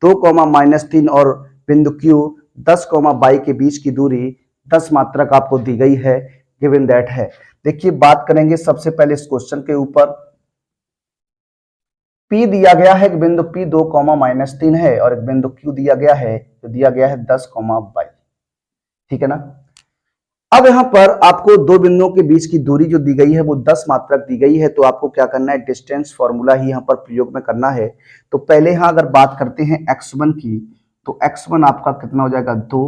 2,-3 और बिंदु Q 10, y के बीच की दूरी 10 मात्रक आपको दी गई है, गिवन दैट है। देखिए बात करेंगे सबसे पहले इस क्वेश्चन के ऊपर। P दिया गया है, एक बिंदु P 2,-3 है और एक बिंदु Q दिया गया है, जो दिया गया है 10, y, ठीक है ना। अब यहां पर आपको दो बिंदुओं के बीच की दूरी जो दी गई है वो 10 मात्रक दी गई है, तो आपको क्या करना है, डिस्टेंस फॉर्मूला ही यहां पर प्रयोग में करना है। तो पहले यहां अगर बात करते हैं x1 की, तो x1 आपका कितना हो जाएगा 2,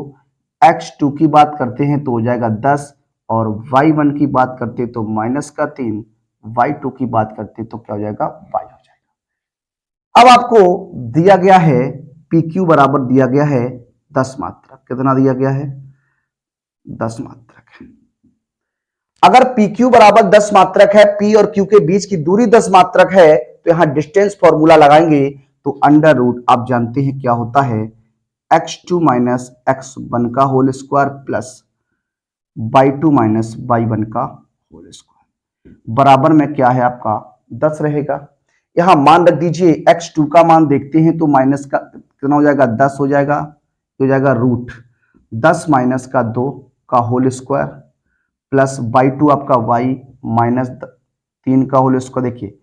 x2 की बात करते हैं तो हो जाएगा 10 और y1 की बात करते हैं तो माइनस का 3, y2 की बात करते हैं तो क्या हो जाएगा, y हो जाएगा। अब आपको दिया गया है PQ बराबर दिया गया है 10 मात्रक, कितना दिया गया है, 10 मात्रक है। अगर PQ बराबर 10 मात्रक है, P और Q के बीच की दूरी 10 मात्रक है, तो यहां डिस्टेंस फॉर्मूला लगाएंगे तो अंडर रूट आप जानते हैं क्या होता है, x2 माइनस x1 का whole square plus y2 minus y1 का होल स्क्वायर बराबर में क्या है आपका 10 रहेगा। यहां मान रख दीजिए, x2 का मान देखते हैं तो माइनस का कितना हो जाएगा, 10 हो जाएगा, हो जाएगा रूट 10 माइनस का 2 का होल स्क्वायर प्लस y2 आपका y माइनस 3 का होल स्क्वायर। देखिए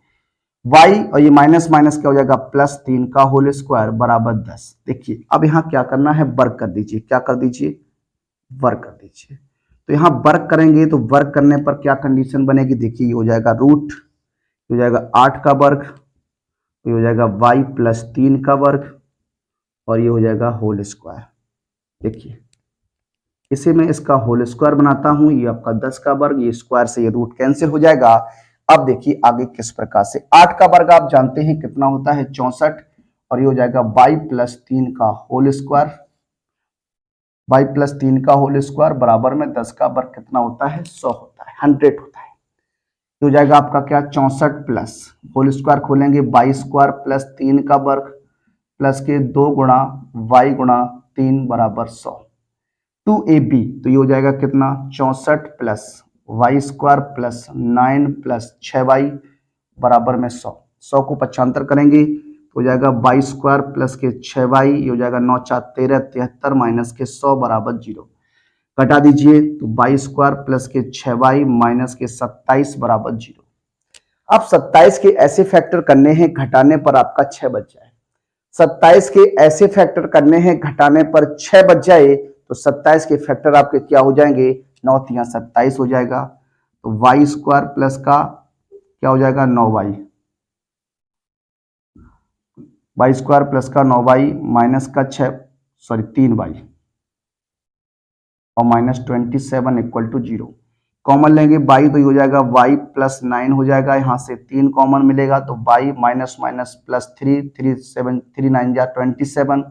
y और ये माइनस माइनस क्या हो जाएगा, प्लस 3 का होल स्क्वायर बराबर 10। देखिए अब यहाँ क्या करना है, वर्क कर दीजिए, क्या कर दीजिए, वर्क कर दीजिए। तो यहाँ वर्क करेंगे तो वर्क करने पर क्या कंडीशन बनेगी, देखिए ये हो जाएगा रूट, हो जाएगा 8 का वर्ग, ये हो जाएगा y प्लस 3 का वर्ग और ये हो जाएगा होल स्क्वायर। देखिए इसे मैं इसका होल स्क्वायर बनाता हूं, ये आपका 10 का वर्ग, ये स्क्वायर से ये रूट कैंसिल हो जाएगा। अब देखिए आगे किस प्रकार से, 8 का वर्ग आप जानते हैं कितना होता है 64 और ये हो जाएगा y प्लस 3 का होल स्क्वायर, y प्लस 3 का होल स्क्वायर बराबर में 10 का वर्ग कितना होता है, 100 होता है, 100 होता है। ये हो जाएगा आपका क्या 64 प्लस होल स्क्वायर खोलेंगे y स्क्वायर प्लस 3 का वर्ग प्लस के 2 गुणा y गुणा 3 बराबर 100 2ab। तो ये हो जाएगा कितना 64 plus Y square plus 9 plus 6y बराबर में 100, 100 को 75 करेंगे तो हो जाएगा वाई स्क्वायर प्लस के 6y, ये हो जाएगा 9 4 13 73 माइनस के 100 बराबर 0, घटा दीजिए तो वाई स्क्वायर प्लस के 6y माइनस के 27 बराबर 0। अब 27 के ऐसे फैक्टर करने हैं घटाने पर आपका 6 बच जाए, 27 के ऐसे फैक्टर करने हैं घटाने पर 6 बच जाए, तो 27 के फैक्टर आपके क्या हो जाएंगे, 9 3 27 हो जाएगा। तो वाई स्क्वायर प्लस का क्या हो जाएगा 9y, वाई स्क्वायर प्लस का 9y माइनस का 3y और माइनस 27 इक्वल टू 0। कॉमन लेंगे y तो ये हो जाएगा y प्लस 9 हो जाएगा, यहां से 3 कॉमन मिलेगा तो y माइनस माइनस प्लस 3 3 7 3 9 जा 27,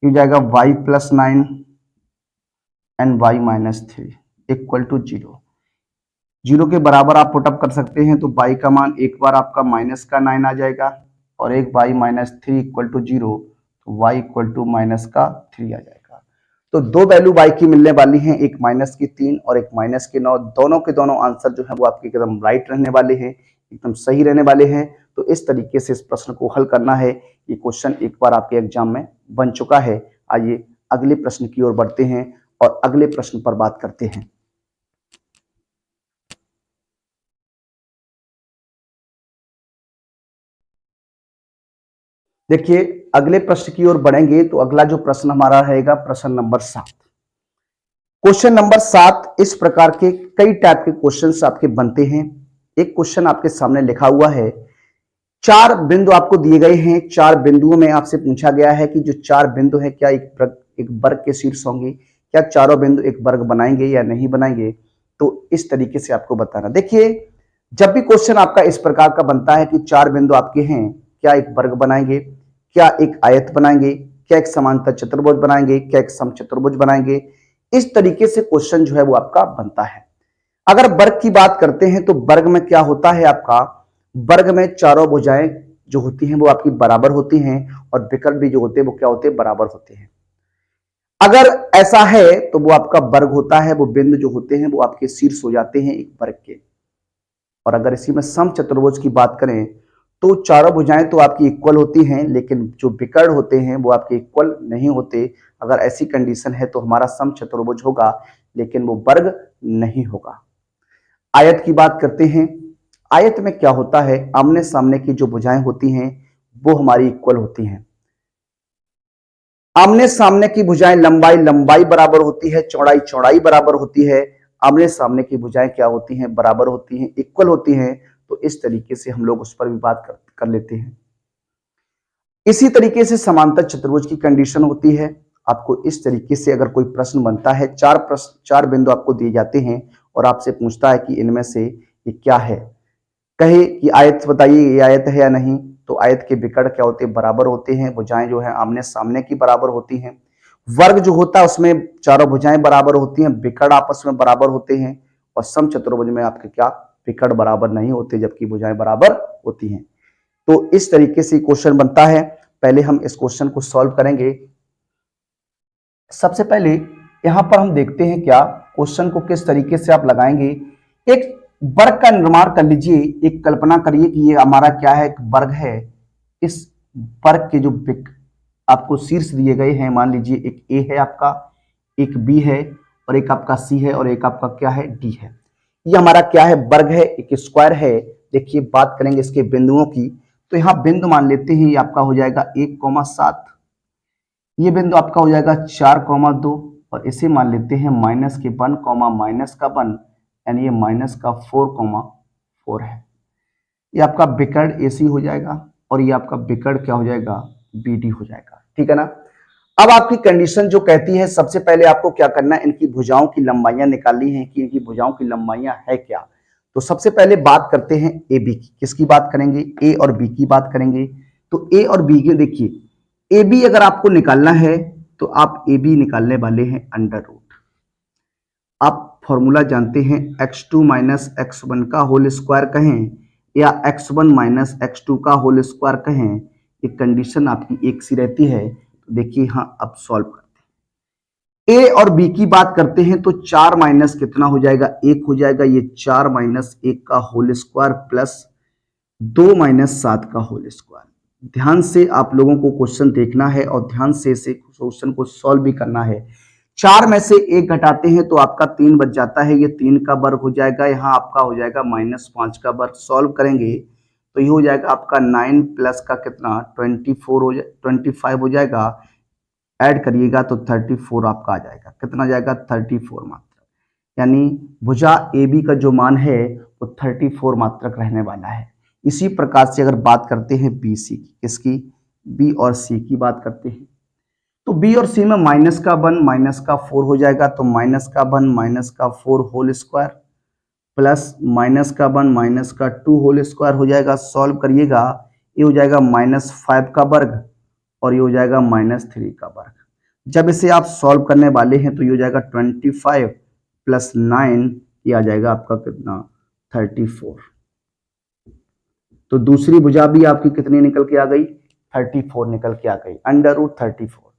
ये हो जाएगा y plus 9 and y minus 3 equal to 0। 0 के बराबर आप पुटअप कर सकते हैं तो y का मान एक बार आपका माइनस का 9 आ जाएगा और एक y माइनस 3 इक्वल टू 0, तो y इक्वल टू माइनस का 3 आ जाएगा। तो दो वैल्यू y की मिलने वाली हैं, एक माइनस की 3 और एक माइनस के 9, दोनों के दोनों आंसर जो है वो आपके एकदम राइट रहने वाले हैं। एकदम सही रहने वाले हैं। तो इस तरीके से इस प्रश्न को हल करना है। ये क्वेश्चन एक बार आपके एग्जाम में बन चुका है। आइए अगले प्रश्न की ओर बढ़ते हैं और अगले प्रश्न पर बात करते हैं। देखिए अगले प्रश्न की ओर बढ़ेंगे तो अगला जो प्रश्न हमारा रहेगा प्रश्न नंबर 7। क्वेश्चन नंबर 7 इस प्रकार के कई टाइप के क्वेश्चंस आपके बनते हैं। एक क्वेश्चन आपके सामने लिखा हुआ है, 4 बिंदु आपको दिए गए हैं। 4 बिंदुओं में आपसे पूछा गया है कि जो 4 बिंदु है क्या एक वर्ग के शीर्ष होंगे, क्या चारों बिंदु एक वर्ग बनाएंगे या नहीं बनाएंगे। तो इस तरीके से आपको बताना। देखिए जब भी क्वेश्चन आपका इस प्रकार का बनता है कि 4 बिंदु आपके हैं, क्या एक वर्ग बनाएंगे, क्या एक आयत बनाएंगे, क्या एक समांतर चतुर्भुज बनाएंगे, क्या एक समचतुर्भुज बनाएंगे, इस तरीके से क्वेश्चन जो है वो आपका बनता है। अगर वर्ग की बात करते हैं तो वर्ग में क्या होता है आपका, वर्ग में चारों भुजाएं जो होती हैं वो आपकी बराबर होती हैं और विकल्प भी जो होते हैं वो क्या होते हैं, बराबर होते हैं। अगर ऐसा है तो वो आपका वर्ग होता है, वो बिंदु जो होते हैं वो आपके शीर्ष हो जाते हैं एक वर्ग के। और अगर इसी में समचतुर्भुज की बात करें तो चारों भुजाएं तो आपकी इक्वल होती हैं, लेकिन जो विकर्ण होते हैं वो आपके इक्वल नहीं होते। अगर ऐसी कंडीशन है तो हमारा समचतुर्भुज होगा, लेकिन वो वर्ग नहीं होगा। आयत की बात करते हैं। आयत में क्या होता है, आमने सामने की जो भुजाएं होती हैं वो हमारी इक्वल होती हैं। आमने सामने की भुजाएं लंबाई लंबाई बराबर होती है, चौड़ाई चौड़ाई बराबर होती है। आमने सामने की भुजाएं क्या होती हैं, बराबर होती हैं, इक्वल होती हैं। तो इस तरीके से हम लोग उस पर भी बात कर लेते हैं। इसी तरीके से समांतर चतुर्भुज की कंडीशन होती है। आपको इस तरीके से अगर कोई प्रश्न बनता है, 4 बिंदु आपको दिए जाते हैं और आपसे पूछता है कि इनमें से ये क्या है, कहे कि आयत बताइए ये आयत है या नहीं। तो आयत के विकर्ण क्या होते हैं, बराबर होते हैं। भुजाएं जो है आमने सामने की बराबर होती हैं। वर्ग जो होता है उसमें चारों भुजाएं बराबर होती हैं, विकर्ण आपस में बराबर होते हैं। और समचतुर्भुज में आपके क्या, विकर्ण बराबर नहीं होते जबकि भुजाएं बराबर होती हैं। तो इस तरीके से क्वेश्चन बनता है। पहले हम इस क्वेश्चन को सॉल्व करेंगे। सबसे पहले यहां पर हम देखते हैं क्या क्वेश्चन को किस तरीके से आप लगाएंगे। एक वर्ग का निर्माण कर लीजिए। एक कल्पना करिए कि ये हमारा क्या है, एक वर्ग है। इस वर्ग के जो आपको शीर्ष दिए गए हैं, मान लीजिए एक ए है आपका, एक बी है और एक आपका सी है और एक आपका क्या है, डी है। ये हमारा क्या है, वर्ग है, एक स्क्वायर है। देखिए बात करेंगे इसके बिंदुओं की, तो यहाँ बिंदु मान लेते हैं ये आपका हो जाएगा 1,7, ये बिंदु आपका हो जाएगा 4,2 और इसे मान लेते हैं माइनस के 1, माइनस का 1 यानी ये माइनस का 4,4 है। ये आपका विकर्ण AC हो जाएगा और ये आपका विकर्ण क्या हो जाएगा, BD हो जाएगा। ठीक है ना। अब आपकी कंडीशन जो कहती है, सबसे पहले आपको क्या करना है, इनकी भुजाओं की लंबाइयां निकालनी है कि इनकी भुजाओं की लंबाइयां है क्या। तो सबसे पहले बात करते हैं AB की। किसकी बात करेंगे, A और B की बात करेंगे। तो A और B के देखिए, AB अगर आपको निकालना है तो आप AB निकालने वाले हैं अंडर रूट। आप फॉर्मूला जानते हैं, x2 माइनस x1 का होल स्क्वायर कहें या x1 माइनस x2 का होल स्क्वायर कहें, ये कंडीशन आपकी एक सी रहती है। तो देखिए हाँ, अब सॉल्व करते हैं। A और B की बात करते हैं तो 4 माइनस कितना हो जाएगा, 1 हो जाएगा। ये 4 माइनस 1 का होल स्क्वायर प्लस 2 माइनस 7 का होल स्क्वायर। ध्यान से आप लोगों को क्वेश्चन देखना है और ध्यान से इसे क्वेश्चन को सॉल्व भी करना है। 4 में से 1 घटाते हैं तो आपका 3 बच जाता है, ये 3 का वर्ग हो जाएगा। यहाँ आपका हो जाएगा -5 का वर्ग। सॉल्व करेंगे तो ये हो जाएगा आपका 9 प्लस का कितना, 25 हो जाएगा। ऐड करिएगा तो 34 आपका आ जाएगा। कितना जाएगा, 34 मात्रक। यानी भुजा AB का जो मान है वो 34 मात्रक रहने वाला है। इसी प्रकार से अगर बात करते हैं BC की, किसकी, B और C की बात करते हैं, तो B और C में माइनस का 1 माइनस का 4 हो जाएगा। तो माइनस का 1 माइनस का 4 होल स्क्वायर प्लस माइनस का 1 माइनस का 2 होल स्क्वायर हो जाएगा। सॉल्व करिएगा, ये हो जाएगा -5 का वर्ग और ये हो जाएगा -3 का वर्ग। जब इसे आप सॉल्व करने वाले हैं तो ये हो जाएगा 25 प्लस 9, ये आ जाएगा आपका कितना, 34। तो दूसरी भुजा भी आपकी कितनी निकल के आ गई, 34 निकल के आ गई, अंडर रूट 34।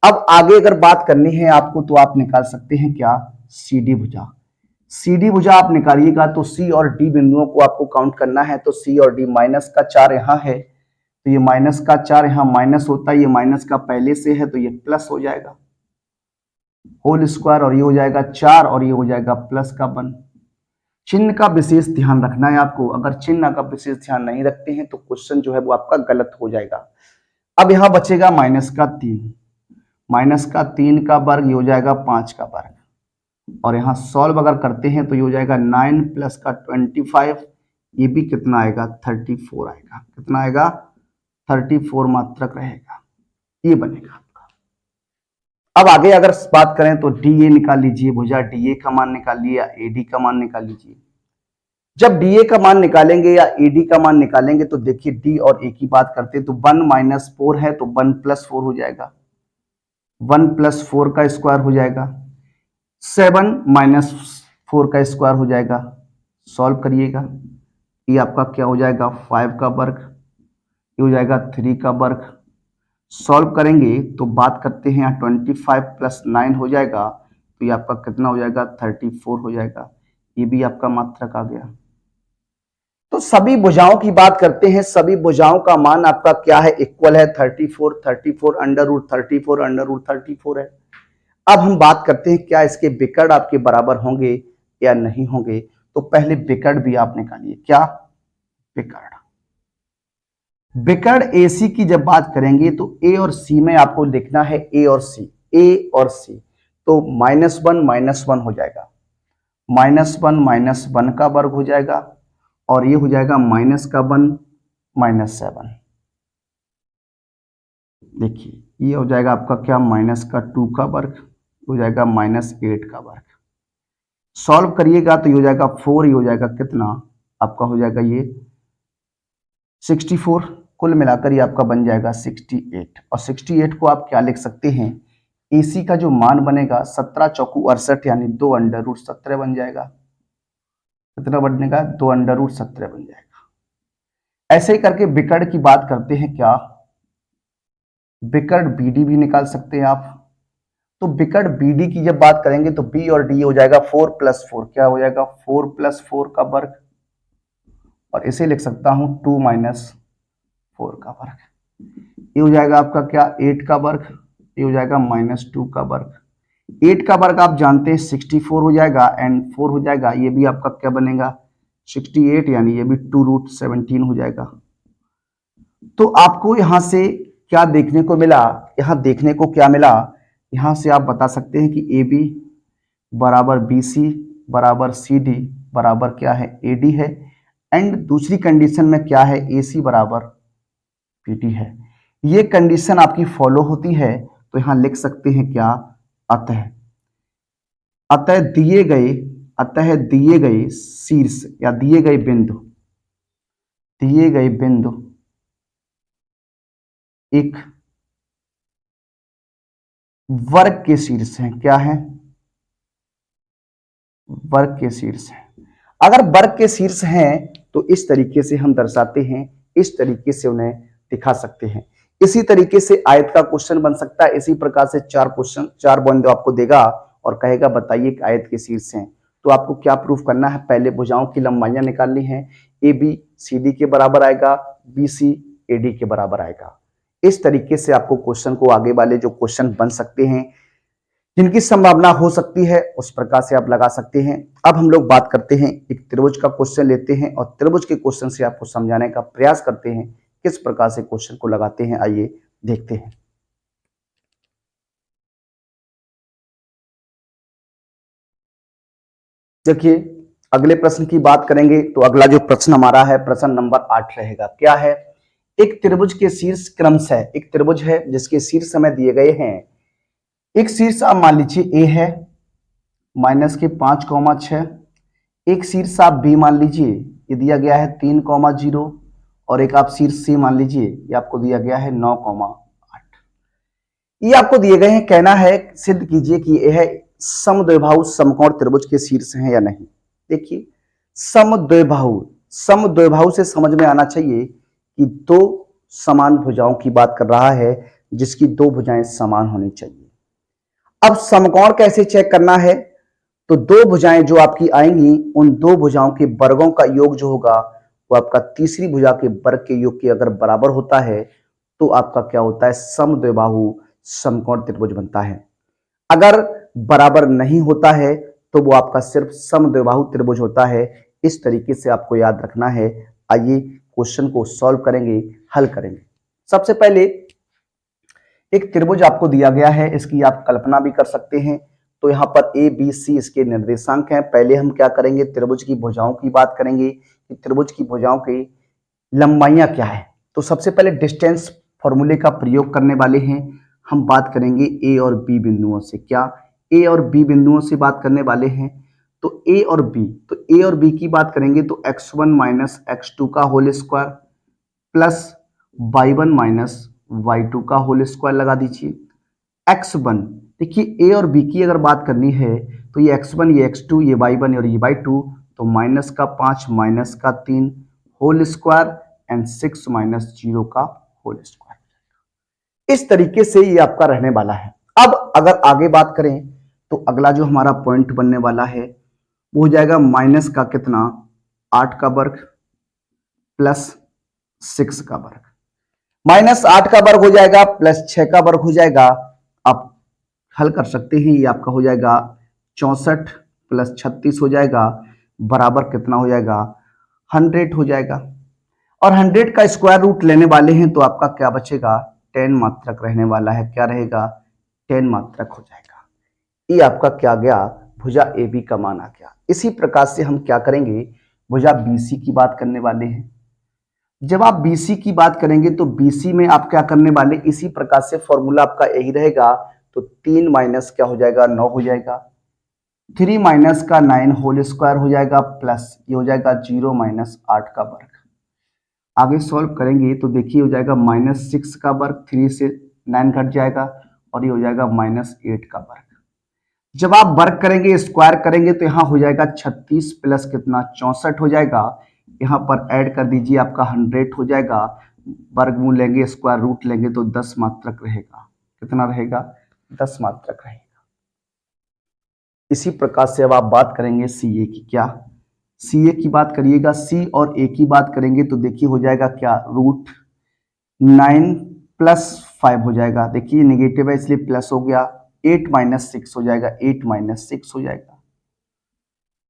अब आगे अगर बात करनी है आपको तो आप निकाल सकते हैं क्या, CD भुजा। CD भुजा आप निकालिएगा तो C और D बिंदुओं को आपको काउंट करना है, तो C और D माइनस का 4 यहाँ है, तो ये माइनस का 4 यहाँ माइनस होता है, ये माइनस का पहले से है तो ये प्लस हो जाएगा होल स्क्वायर, और ये हो जाएगा 4 और ये हो जाएगा प्लस का 1। चिन्ह का विशेष ध्यान रखना है आपको, अगर चिन्ह का विशेष ध्यान नहीं रखते हैं तो क्वेश्चन जो है वो आपका गलत हो जाएगा। अब यहाँ बचेगा माइनस का 3, माइनस का 3 का वर्ग, ये हो जाएगा 5 का वर्ग, और यहाँ सॉल्व अगर करते हैं तो ये हो जाएगा 9 प्लस का 25, ये भी कितना आएगा 34 आएगा, कितना आएगा 34 मात्रक रहेगा, ये बनेगा आपका। अब आगे अगर बात करें तो DA निकाल लीजिए, भुजा DA का मान निकाल लीजिए या AD का मान निकाल लीजिए। जब DA का मान निकालेंगे या AD का मान निकालेंगे तो देखिए D और A की बात करते हैं तो 1 माइनस 4 है तो 1 प्लस 4 हो जाएगा, 1 प्लस 4 का स्क्वायर हो जाएगा, 7 माइनस 4 का स्क्वायर हो जाएगा, सॉल्व करिएगा, ये आपका क्या हो जाएगा 5 का वर्ग, ये हो जाएगा 3 का वर्ग। सॉल्व करेंगे तो बात करते हैं यहाँ 25 प्लस 9 हो जाएगा, तो ये आपका कितना हो जाएगा 34 हो जाएगा, ये भी आपका मात्रक आ गया। तो सभी भुजाओं की बात करते हैं, सभी भुजाओं का मान आपका क्या है, इक्वल है 34, 34 अंडर रूट 34 अंडर रूट 34 है। अब हम बात करते हैं क्या इसके विकर्ण आपके बराबर होंगे या नहीं होंगे, तो पहले विकर्ण भी आप निकालिए, क्या विकर्ण। विकर्ण AC की जब बात करेंगे तो A और C में आपको लिखना है A और C, A और C, तो -1 हो जाएगा, -1 का वर्ग हो जाएगा, और ये हो जाएगा माइनस का 1 -7, देखिए ये हो जाएगा आपका क्या माइनस का 2 का वर्ग, हो जाएगा -8 का वर्ग। सॉल्व करिएगा तो ये हो जाएगा 4, ये हो जाएगा कितना आपका हो जाएगा ये 64, कुल मिलाकर ये आपका बन जाएगा 68, और 68 को आप क्या लिख सकते हैं, AC का जो मान बनेगा 17 चौकू 68 यानी 2 अंडर रूट 17 बन जाएगा, कितना बनेगा 2 अंडर रूट 17 बन जाएगा। ऐसे ही करके विकर्ण की बात करते हैं, क्या विकर्ण BD भी निकाल सकते हैं आप, तो विकर्ण BD की जब बात करेंगे तो B और D हो जाएगा 4 प्लस 4, क्या हो जाएगा 4 प्लस 4 का वर्ग, और इसे लिख सकता हूं 2 माइनस 4 का वर्ग, ये हो जाएगा आपका क्या 8 का वर्ग, ये हो जाएगा -2 का वर्ग। 8 का वर्ग आप जानते हैं 64 हो जाएगा, एंड 4 हो जाएगा, ये भी आपका क्या बनेगा 68, यानी ये भी 2 रूट 17 हो जाएगा। तो आपको यहां से क्या देखने को मिला, यहां देखने को क्या मिला, यहां से आप बता सकते हैं कि AB बराबर BC बराबर CD बराबर क्या है AD है, एंड दूसरी कंडीशन में क्या है AC बराबर PD है। ये कंडीशन आपकी फॉलो होती है तो यहां लिख सकते हैं क्या, अतः अतः दिए गए शीर्ष या दिए गए बिंदु एक वर्ग के शीर्ष हैं, क्या है वर्ग के शीर्ष है। अगर वर्ग के शीर्ष हैं तो इस तरीके से हम दर्शाते हैं, इस तरीके से उन्हें दिखा सकते हैं। इसी तरीके से आयत का क्वेश्चन बन सकता है, इसी प्रकार से 4 बिंदु आपको देगा और कहेगा बताइए कि आयत के शीर्ष हैं, तो आपको क्या प्रूफ करना है, पहले भुजाओं की लंबाइयां निकालनी है, AB CD के बराबर आएगा, BC AD के बराबर आएगा। इस तरीके से आपको क्वेश्चन को आगे वाले जो क्वेश्चन बन सकते हैं जिनकी संभावना हो सकती है उस प्रकार से आप लगा सकते हैं। अब हम लोग बात करते हैं, एक त्रिभुज का क्वेश्चन लेते हैं और त्रिभुज के क्वेश्चन से आपको समझाने का प्रयास करते हैं किस प्रकार से क्वेश्चन को लगाते हैं, आइए देखते हैं। देखिए अगले प्रश्न की बात करेंगे तो अगला जो प्रश्न हमारा है प्रश्न नंबर 8 रहेगा, क्या है, एक त्रिभुज के शीर्ष क्रमशः, एक त्रिभुज है जिसके शीर्ष हमें दिए गए हैं, एक शीर्ष आप मान लीजिए A है -5,6, एक शीर्ष आप B मान लीजिए, ये दिया गया है 3,0, और एक आप शीर्ष C मान लीजिए, ये आपको दिया गया है 9,8। ये आपको दिए गए हैं, कहना है सिद्ध कीजिए कि यह समद्विबाहु समकोण त्रिभुज के शीर्ष हैं या नहीं। देखिए समद्विबाहु से समझ में आना चाहिए कि दो समान भुजाओं की बात कर रहा है जिसकी दो भुजाएं समान होनी चाहिए। अब समकोण कैसे चेक करना है, तो दो भुजाएं जो आपकी आएंगी, उन दो भुजाओं के वर्गों का योग जो होगा वो आपका तीसरी भुजा के वर्ग के योग के अगर बराबर होता है तो आपका क्या होता है, समद्विबाहु समकोण त्रिभुज बनता है। अगर बराबर नहीं होता है तो वो आपका सिर्फ समद्विबाहु त्रिभुज होता है। इस तरीके से आपको याद रखना है। आइए क्वेश्चन को सॉल्व करेंगे, हल करेंगे। सबसे पहले एक त्रिभुज आपको दिया गया है, इसकी आप कल्पना भी कर सकते हैं। तो यहाँ पर ए बी सी इसके निर्देशांक हैं। पहले हम क्या करेंगे, त्रिभुज की भुजाओं की बात करेंगे कि त्रिभुज की भुजाओं की लंबाइयां क्या है। तो सबसे पहले डिस्टेंस फॉर्मूले का प्रयोग करने वाले हैं। हम बात करेंगे ए और बी बिंदुओं से। क्या ए और बी बिंदुओं से बात करने वाले हैं। तो ए और बी की बात करेंगे तो x1 माइनस x2 का whole square plus y1 minus y2 का होल स्क्वायर लगा दीजिए। x1 देखिए, ए और बी की अगर बात करनी है तो ये x1 ये x2 ये y1 और ये y2, तो माइनस का 5 माइनस का 3 होल स्क्वायर एंड 6 माइनस 0 का होल स्क्वायर। इस तरीके से ये आपका रहने वाला है। अब अगर आगे बात करें तो अगला जो हमारा पॉइंट बनने वाला है वो हो जाएगा माइनस का कितना, 8 का वर्ग प्लस 6 का वर्ग। माइनस 8 का वर्ग हो जाएगा प्लस 6 का वर्ग हो जाएगा। आप हल कर सकते हैं। ये आपका हो जाएगा 64 प्लस 36 हो जाएगा, बराबर कितना हो जाएगा, 100 हो जाएगा। और 100 का स्क्वायर रूट लेने वाले हैं तो आपका क्या बचेगा, 10 मात्रक रहने वाला है। क्या रहेगा, 10 मात्रक हो जाएगा। ये आपका क्या गया, भुजा ए बी का मान आ गया। इसी प्रकार से हम क्या करेंगे, भुजा बी सी की बात करने वाले हैं। जब आप BC की बात करेंगे तो BC में आप क्या करने वाले, इसी प्रकार से फॉर्मूला आपका यही रहेगा। तो 3 माइनस क्या हो जाएगा, 9 हो जाएगा। 3 माइनस का 9 होल स्क्वायर हो जाएगा प्लस ये हो जाएगा 0 माइनस 8 का वर्ग। आगे सॉल्व करेंगे तो देखिए हो जाएगा माइनस 6 का वर्ग, 3 से 9 घट जाएगा और ये हो जाएगा माइनस 8 का वर्ग। जब आप वर्ग करेंगे स्क्वायर करेंगे तो यहाँ हो जाएगा 36 प्लस कितना, 64 हो जाएगा। यहाँ पर ऐड कर दीजिए, आपका 100 हो जाएगा। वर्गमूल लेंगे, स्क्वायर रूट लेंगे तो 10 मात्रक रहेगा। कितना रहेगा, 10 मात्रक रहेगा। इसी प्रकार से अब आप बात करेंगे सी ए की। क्या सी ए की बात करिएगा, सी और ए की बात करेंगे तो देखिए हो जाएगा क्या, रूट 9 प्लस 5 हो जाएगा। देखिए नेगेटिव है इसलिए प्लस हो गया। 8 माइनस 6 हो जाएगा, 8 माइनस 6 हो जाएगा।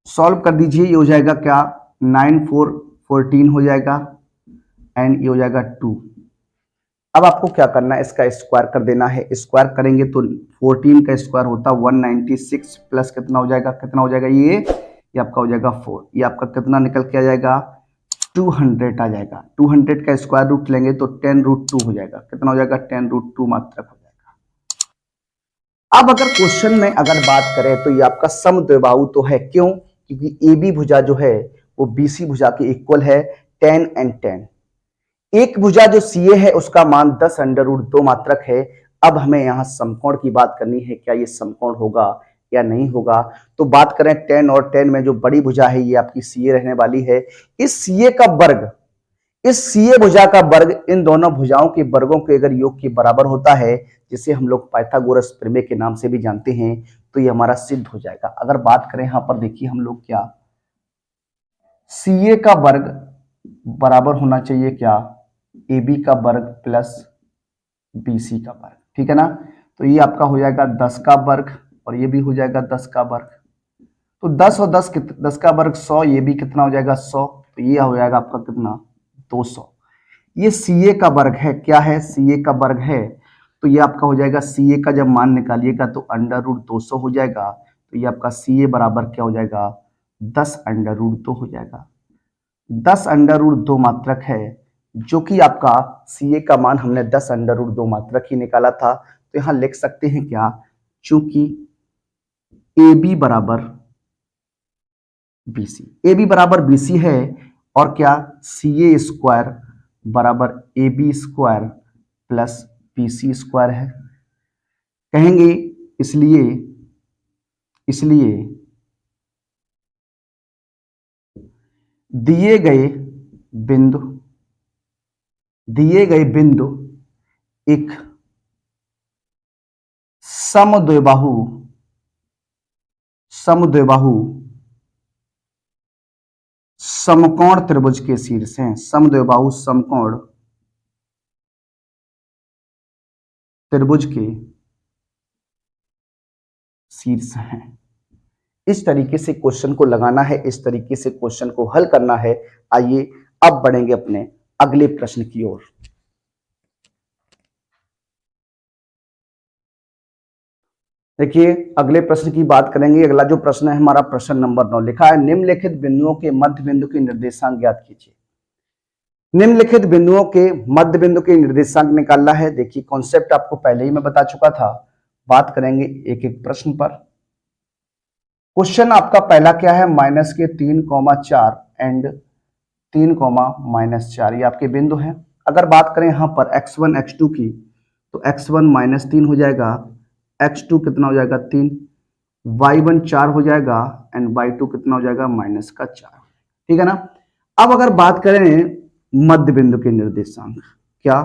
सॉल्व कर दीजिए, ये हो जाएगा क्या, 9 4 14 हो जाएगा एंड ये हो जाएगा 2। अब आपको क्या करना है, इसका स्क्वायर कर देना है। स्क्वायर करेंगे तो 14 का स्क्वायर होता है 196 प्लस कितना हो जाएगा, कितना हो जाएगा, ये आपका हो जाएगा 4। ये आपका कितना निकल के आ जाएगा, 200 आ जाएगा। 200 का स्क्वायर रूट लेंगे तो 10 रूट 2 हो जाएगा। कितना हो जाएगा, 10 रूट 2 मात्रक हो जाएगा। अब अगर क्वेश्चन में अगर बात करें तो ये आपका समद्विबाहु तो है। क्यों, क्योंकि ए बी भुजा जो है वो BC भुजा के इक्वल है, 10 एंड 10। एक भुजा जो CA है उसका मान 10 अंडर रूट 2 मात्रक है। अब हमें यहाँ समकोण की बात करनी है, क्या ये समकोण होगा या नहीं होगा। तो बात करें 10 और 10 में जो बड़ी भुजा है ये आपकी CA रहने वाली है। इस CA का वर्ग, इस CA भुजा का वर्ग इन दोनों भुजाओं के वर्गों के अगर योग के बराबर होता है, जिसे हम लोग पाइथागोरस प्रमेय के नाम से भी जानते हैं, तो ये हमारा सिद्ध हो जाएगा। अगर बात करें यहां पर देखिए हम लोग, क्या CA का वर्ग बराबर होना चाहिए क्या, AB का वर्ग प्लस BC का वर्ग, ठीक है ना। तो ये आपका हो जाएगा 10 का वर्ग और ये भी हो जाएगा 10 का वर्ग। तो 10 और 10 का वर्ग 100, ये भी कितना हो जाएगा 100। तो ये हो जाएगा आपका कितना, 200। ये CA का वर्ग है। क्या है, CA का वर्ग है। तो ये आपका हो जाएगा, CA का जब मान निकालिएगा तो अंडर रूट 200 हो जाएगा। तो ये आपका CA बराबर क्या हो जाएगा, 10 अंडर रूट 2 हो जाएगा। 10 अंडर रूट 2 मात्रक है, जो कि आपका CA का मान हमने 10 अंडर रूट 2 मात्रक ही निकाला था। तो यहां लिख सकते हैं क्या, चूंकि AB बराबर BC, AB बराबर BC है और क्या, CA स्क्वायर बराबर AB square plus BC square है। कहेंगे इसलिए इसलिए दिए गए बिंदु एक समद्विबाहु समद्विबाहु समकोण त्रिभुज के शीर्ष हैं। समद्विबाहु समकोण त्रिभुज के शीर्ष हैं। इस तरीके से क्वेश्चन को लगाना है, इस तरीके से क्वेश्चन को हल करना है। आइए अब बढ़ेंगे अपने अगले प्रश्न की ओर। देखिए अगले प्रश्न की बात करेंगे। अगला जो प्रश्न है हमारा प्रश्न नंबर 9, लिखा है निम्नलिखित बिंदुओं के मध्य बिंदु के निर्देशांक ज्ञात कीजिए। निम्नलिखित बिंदुओं के मध्य बिंदु के निर्देशांक निकालना है। देखिए कॉन्सेप्ट आपको पहले ही मैं बता चुका था। बात करेंगे एक एक प्रश्न पर। क्वेश्चन आपका पहला क्या है, -3,4 एंड 3,-4 ये आपके बिंदु हैं। अगर बात करें यहाँ पर x1 x2 की, तो x1 -3 हो जाएगा, x2 कितना हो जाएगा 3, y1 4 हो जाएगा एंड y2 कितना हो जाएगा -4। ठीक है ना। अब अगर बात करें मध्य बिंदु के निर्देशांक, क्या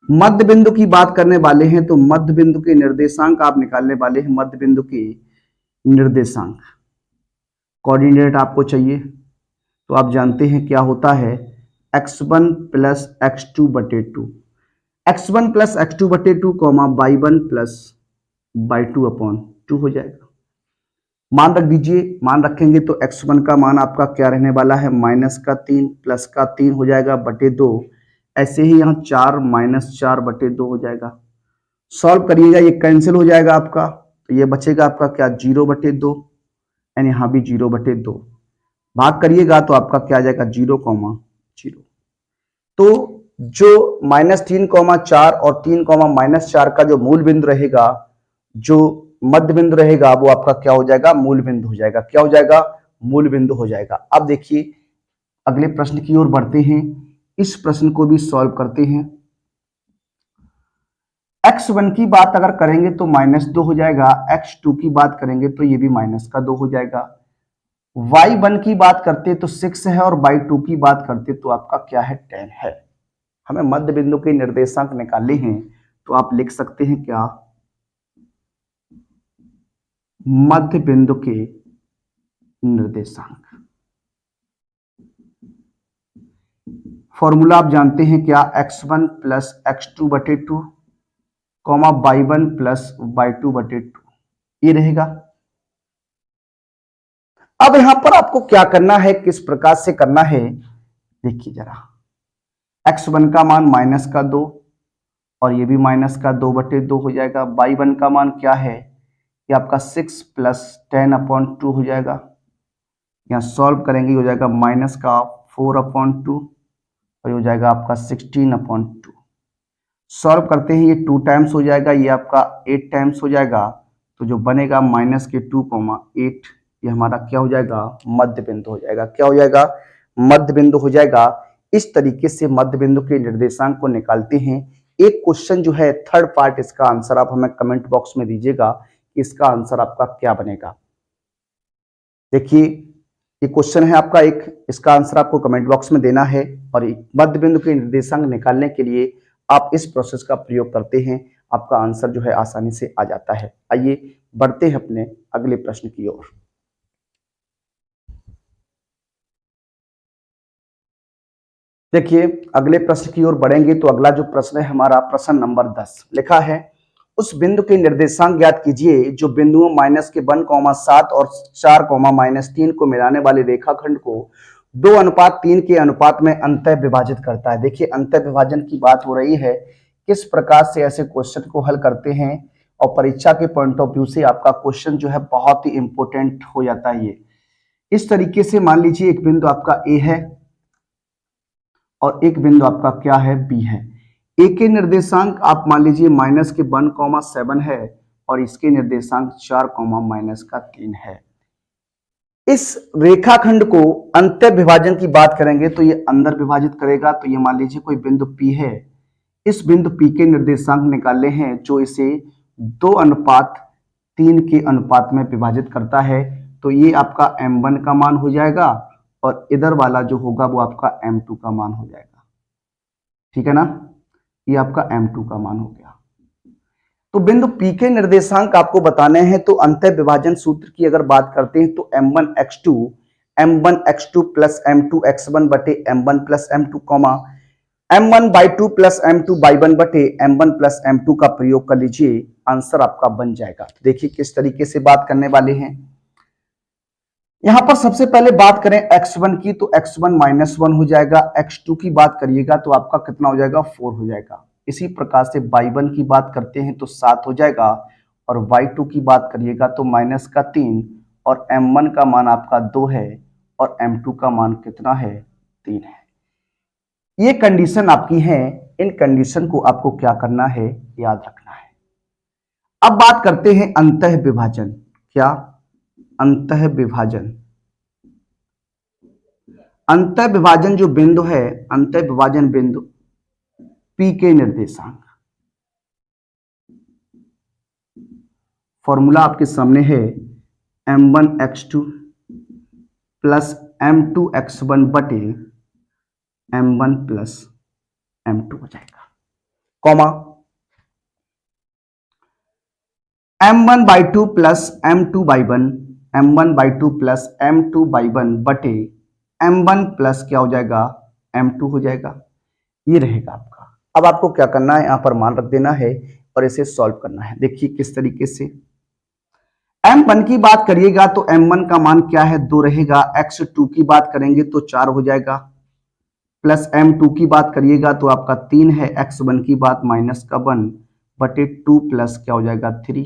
मध्य बिंदु की बात करने वाले हैं, तो मध्य बिंदु के निर्देशांक आप निकालने वाले हैं। मध्य बिंदु के निर्देशांक कोऑर्डिनेट आपको चाहिए, तो आप जानते हैं क्या होता है, x1 प्लस x2 बटे 2, x1 प्लस x2 बटे 2 y1 प्लस y2 अपॉन 2 हो जाएगा। मान रख दीजिए, मान रखेंगे तो x1 का मान आपका क्या रहने वाला है, -3 प्लस का 3 हो जाएगा बटे 2। ऐसे ही यहाँ 4 -4 बटे 2 हो जाएगा। सॉल्व करिएगा, ये कैंसिल हो जाएगा आपका, तो ये बचेगा आपका क्या 0 बटे 2 एंड यहाँ भी 0 बटे 2। भाग करिएगा तो आपका क्या आ जाएगा 0,0। तो जो -3,4 और 3,-4 का जो मूल बिंदु रहेगा, जो मध्य बिंदु रहेगा, वो आपका क्या हो जाएगा, मूल बिंदु हो जाएगा। क्या हो जाएगा, मूल बिंदु हो जाएगा। अब देखिए अगले प्रश्न की ओर बढ़ते हैं। इस प्रश्न को भी सॉल्व करते हैं। x1 की बात अगर करेंगे तो -2 हो जाएगा, x2 की बात करेंगे तो ये भी -2 हो जाएगा, y1 की बात करते तो 6 है और y2 की बात करते तो आपका क्या है 10 है। हमें मध्य बिंदु के निर्देशांक निकाले हैं, तो आप लिख सकते हैं क्या, मध्य बिंदु के निर्देशांक। फॉर्मूला आप जानते हैं क्या, x1 प्लस x2 बटे 2 y1 प्लस y2 बटे 2 ये रहेगा। अब यहां पर आपको क्या करना है, किस प्रकार से करना है, देखिए जरा। x1 का मान -2 और ये भी -2 बटे 2 हो जाएगा। y1 का मान क्या है, ये आपका 6 प्लस 10/2 हो जाएगा। यहाँ सॉल्व करेंगे हो जाएगा -4/2 और हो जाएगा आपका 16/2। सॉल्व करते हैं, ये 2 टाइम्स हो जाएगा, ये आपका 8 टाइम्स हो जाएगा, तो जो बनेगा -2,8 ये हमारा क्या हो जाएगा, मध्य बिंदु हो जाएगा। क्या हो जाएगा, मध्य बिंदु हो जाएगा। इस तरीके से मध्य बिंदु के निर्देशांक को निकालते हैं। एक क्वेश्चन जो है थर्ड पार्ट, इसका आंसर आप हमें कमेंट बॉक्स में दीजिएगा कि इसका आंसर आपका क्या बनेगा। देखिए ये क्वेश्चन है आपका एक, इसका आंसर आपको कमेंट बॉक्स में देना है और मध्य बिंदु के निर्देशांक निकालने के लिए आप इस प्रोसेस का प्रयोग करते हैं, आपका आंसर जो है आसानी से आ जाता है। आइए बढ़ते हैं अपने अगले प्रश्न की ओर। देखिए अगले प्रश्न की ओर बढ़ेंगे तो अगला जो प्रश्न है हमारा प्रश्न नंबर 10, लिखा है उस बिंदु के निर्देशांक ज्ञात कीजिए जो बिंदुओं -1,7 और 4,-3 को मिलाने वाले रेखाखंड को 2:3 के अनुपात में अंतः विभाजित करता है। देखिए अंतः विभाजन की बात हो रही है, किस प्रकार से ऐसे क्वेश्चन को हल करते हैं और परीक्षा के पॉइंट ऑफ व्यू से आपका क्वेश्चन जो है बहुत ही इंपॉर्टेंट हो जाता है। ये इस तरीके से मान लीजिए एक बिंदु आपका ए है और एक बिंदु आपका क्या है, बी है। ए के निर्देशांक आप मान लीजिए -1,7 है और इसके निर्देशांक 4,-3 है। इस रेखाखंड को अंतर विभाजन की बात करेंगे तो ये अंदर विभाजित करेगा, तो ये मान लीजिए कोई बिंदु P है। इस बिंदु P के निर्देशांक निकाले हैं जो इसे 2:3 के अनुपात में विभाजित करता है, तो ये आपका M1 का मान हो जाएगा और इधर वाला जो होगा वो आपका M2 का मान हो जाएगा। ठीक है ना, ये आपका M2 का मान हो गया। तो बिंदु P के निर्देशांक आपको बताने हैं, तो अंतः विभाजन सूत्र की अगर बात करते हैं तो m1 x2 plus m2 x1 बटे m1 plus m2 comma m1/2 plus m2/1 बटे m1 प्लस m2 का प्रयोग कर लीजिए, आंसर आपका बन जाएगा। तो देखिए किस तरीके से बात करने वाले हैं। यहां पर सबसे पहले बात करें x1 की, तो x1 -1 हो जाएगा। x2 की बात करिएगा तो आपका कितना हो जाएगा, 4 हो जाएगा। इसी प्रकार से y1 की बात करते हैं तो 7 हो जाएगा, और y2 की बात करिएगा तो -3, और m1 का मान आपका 2 है, और m2 का मान कितना है, 3 है। ये कंडीशन आपकी है, इन कंडीशन को आपको क्या करना है, याद रखना है। अब बात करते हैं अंतः विभाजन। क्या, अंतः विभाजन। अंतः विभाजन जो बिंदु है, अंतः विभाजन बिंदु P के निर्देशांक, फॉर्मूला आपके सामने है m1 x2 plus m2 x1 बटे m1 प्लस m2 हो जाएगा, comma m1/2 plus m2/1, m1/2 plus m2/1 बटे m1 प्लस क्या हो जाएगा, m2 हो जाएगा। ये रहेगा आपका। अब आपको क्या करना है, यहां पर मान रख देना है और इसे सॉल्व करना है। देखिए किस तरीके से। m1 की बात करिएगा तो m1 का मान क्या है, 2 रहेगा। x2 की बात करेंगे तो 4 हो जाएगा, प्लस m2 की बात करिएगा तो आपका 3 है। x1 की बात -1 बटे 2 प्लस क्या हो जाएगा, 3।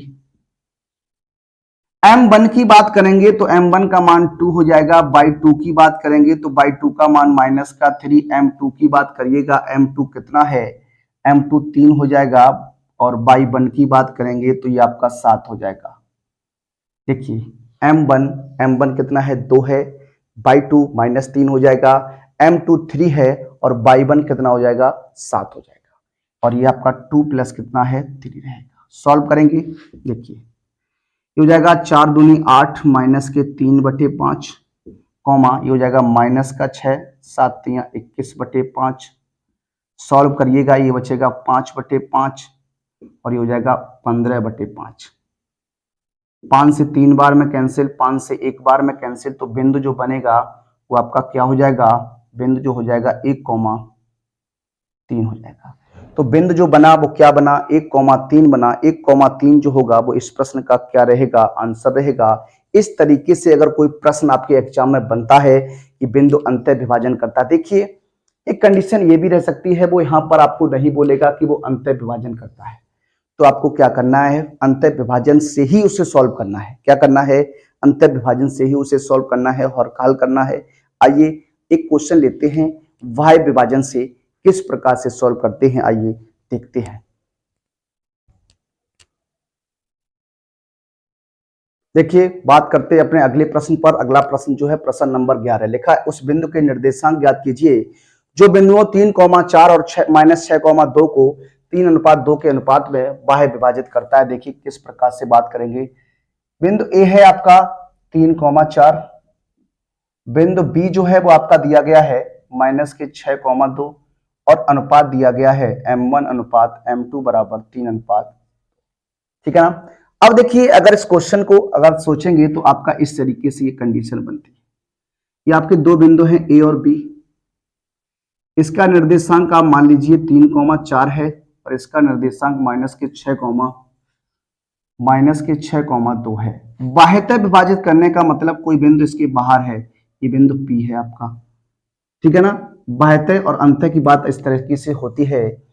m1 की बात करेंगे तो m1 का मान 2 हो जाएगा। बाई 2 की बात करेंगे तो बाई 2 का मान -3। m2 की बात करिएगा, m2 कितना है, m2 3 हो जाएगा, और बाई 1 की बात करेंगे तो ये आपका 7 हो जाएगा। देखिए m1 कितना है, 2 है, बाई 2 -3 हो जाएगा, m2 3 है, और बाई 1 कितना हो जाएगा, 7 हो जाएगा, और ये आपका 2 प्लस कितना है, 3 रहेगा। सॉल्व करेंगे, देखिए ये हो जाएगा 4 दूनी 8 -3 बटे 5, कॉमा ये हो जाएगा -6 7 तियां 21 बटे 5। सॉल्व करिएगा, ये बचेगा 5 बटे 5, और ये हो जाएगा 15 बटे 5। 5 से 3 बार में कैंसिल, 5 से 1 बार में कैंसिल, तो बिंदु जो बनेगा वो आपका क्या हो जाएगा, बिंदु जो हो जाएगा 1,3 हो जाएगा। तो बिंदु जो बना वो क्या बना, 1,3 बना। 1,3 जो होगा वो इस प्रश्न का क्या रहेगा, आंसर रहेगा। इस तरीके से अगर कोई प्रश्न आपके एग्जाम में बनता है कि बिंदु अंतः विभाजन करता है, देखिए एक कंडीशन ये भी रह सकती है, वो यहाँ पर आपको नहीं बोलेगा कि वो अंतः विभाजन करता है, तो आपको क्या करना है, अंतः विभाजन से ही उसे सॉल्व करना है। क्या करना है, अंतः विभाजन से ही उसे सॉल्व करना है और हल करना है। आइए एक क्वेश्चन लेते हैं, बाह्य विभाजन से किस प्रकार से सॉल्व करते हैं, आइए देखते हैं। देखिए बात करते हैं अपने अगले प्रश्न पर। अगला प्रश्न जो है प्रश्न नंबर 11 लिखा है, उस बिंदु के निर्देशांक ज्ञात कीजिए जो बिंदुओं 3,4 और -6,2 को 3:2 के अनुपात में बाह्य विभाजित करता है। देखिए किस प्रकार से बात करेंगे। बिंदु ए है आपका 3,4, बिंदु बी जो है वो आपका दिया गया है -6,2, और अनुपात दिया गया है m1 अनुपात m2 बराबर 3 अनुपात। ठीक है ना। अब देखिए अगर इस क्वेश्चन को अगर सोचेंगे तो आपका इस तरीके से ये कंडीशन बनती है। ये आपके दो बिंदु हैं ए और बी, इसका निर्देशांक आप मान लीजिए 3,4 है, और इसका निर्देशांक -6,2 है। बाह्यतः विभाजित करने का मतलब कोई बिंदु इसके बाहर है, ये बिंदु P है आपका। ठीक है ना। बाह्यतः और अंतः की बात इस तरीके से होती है।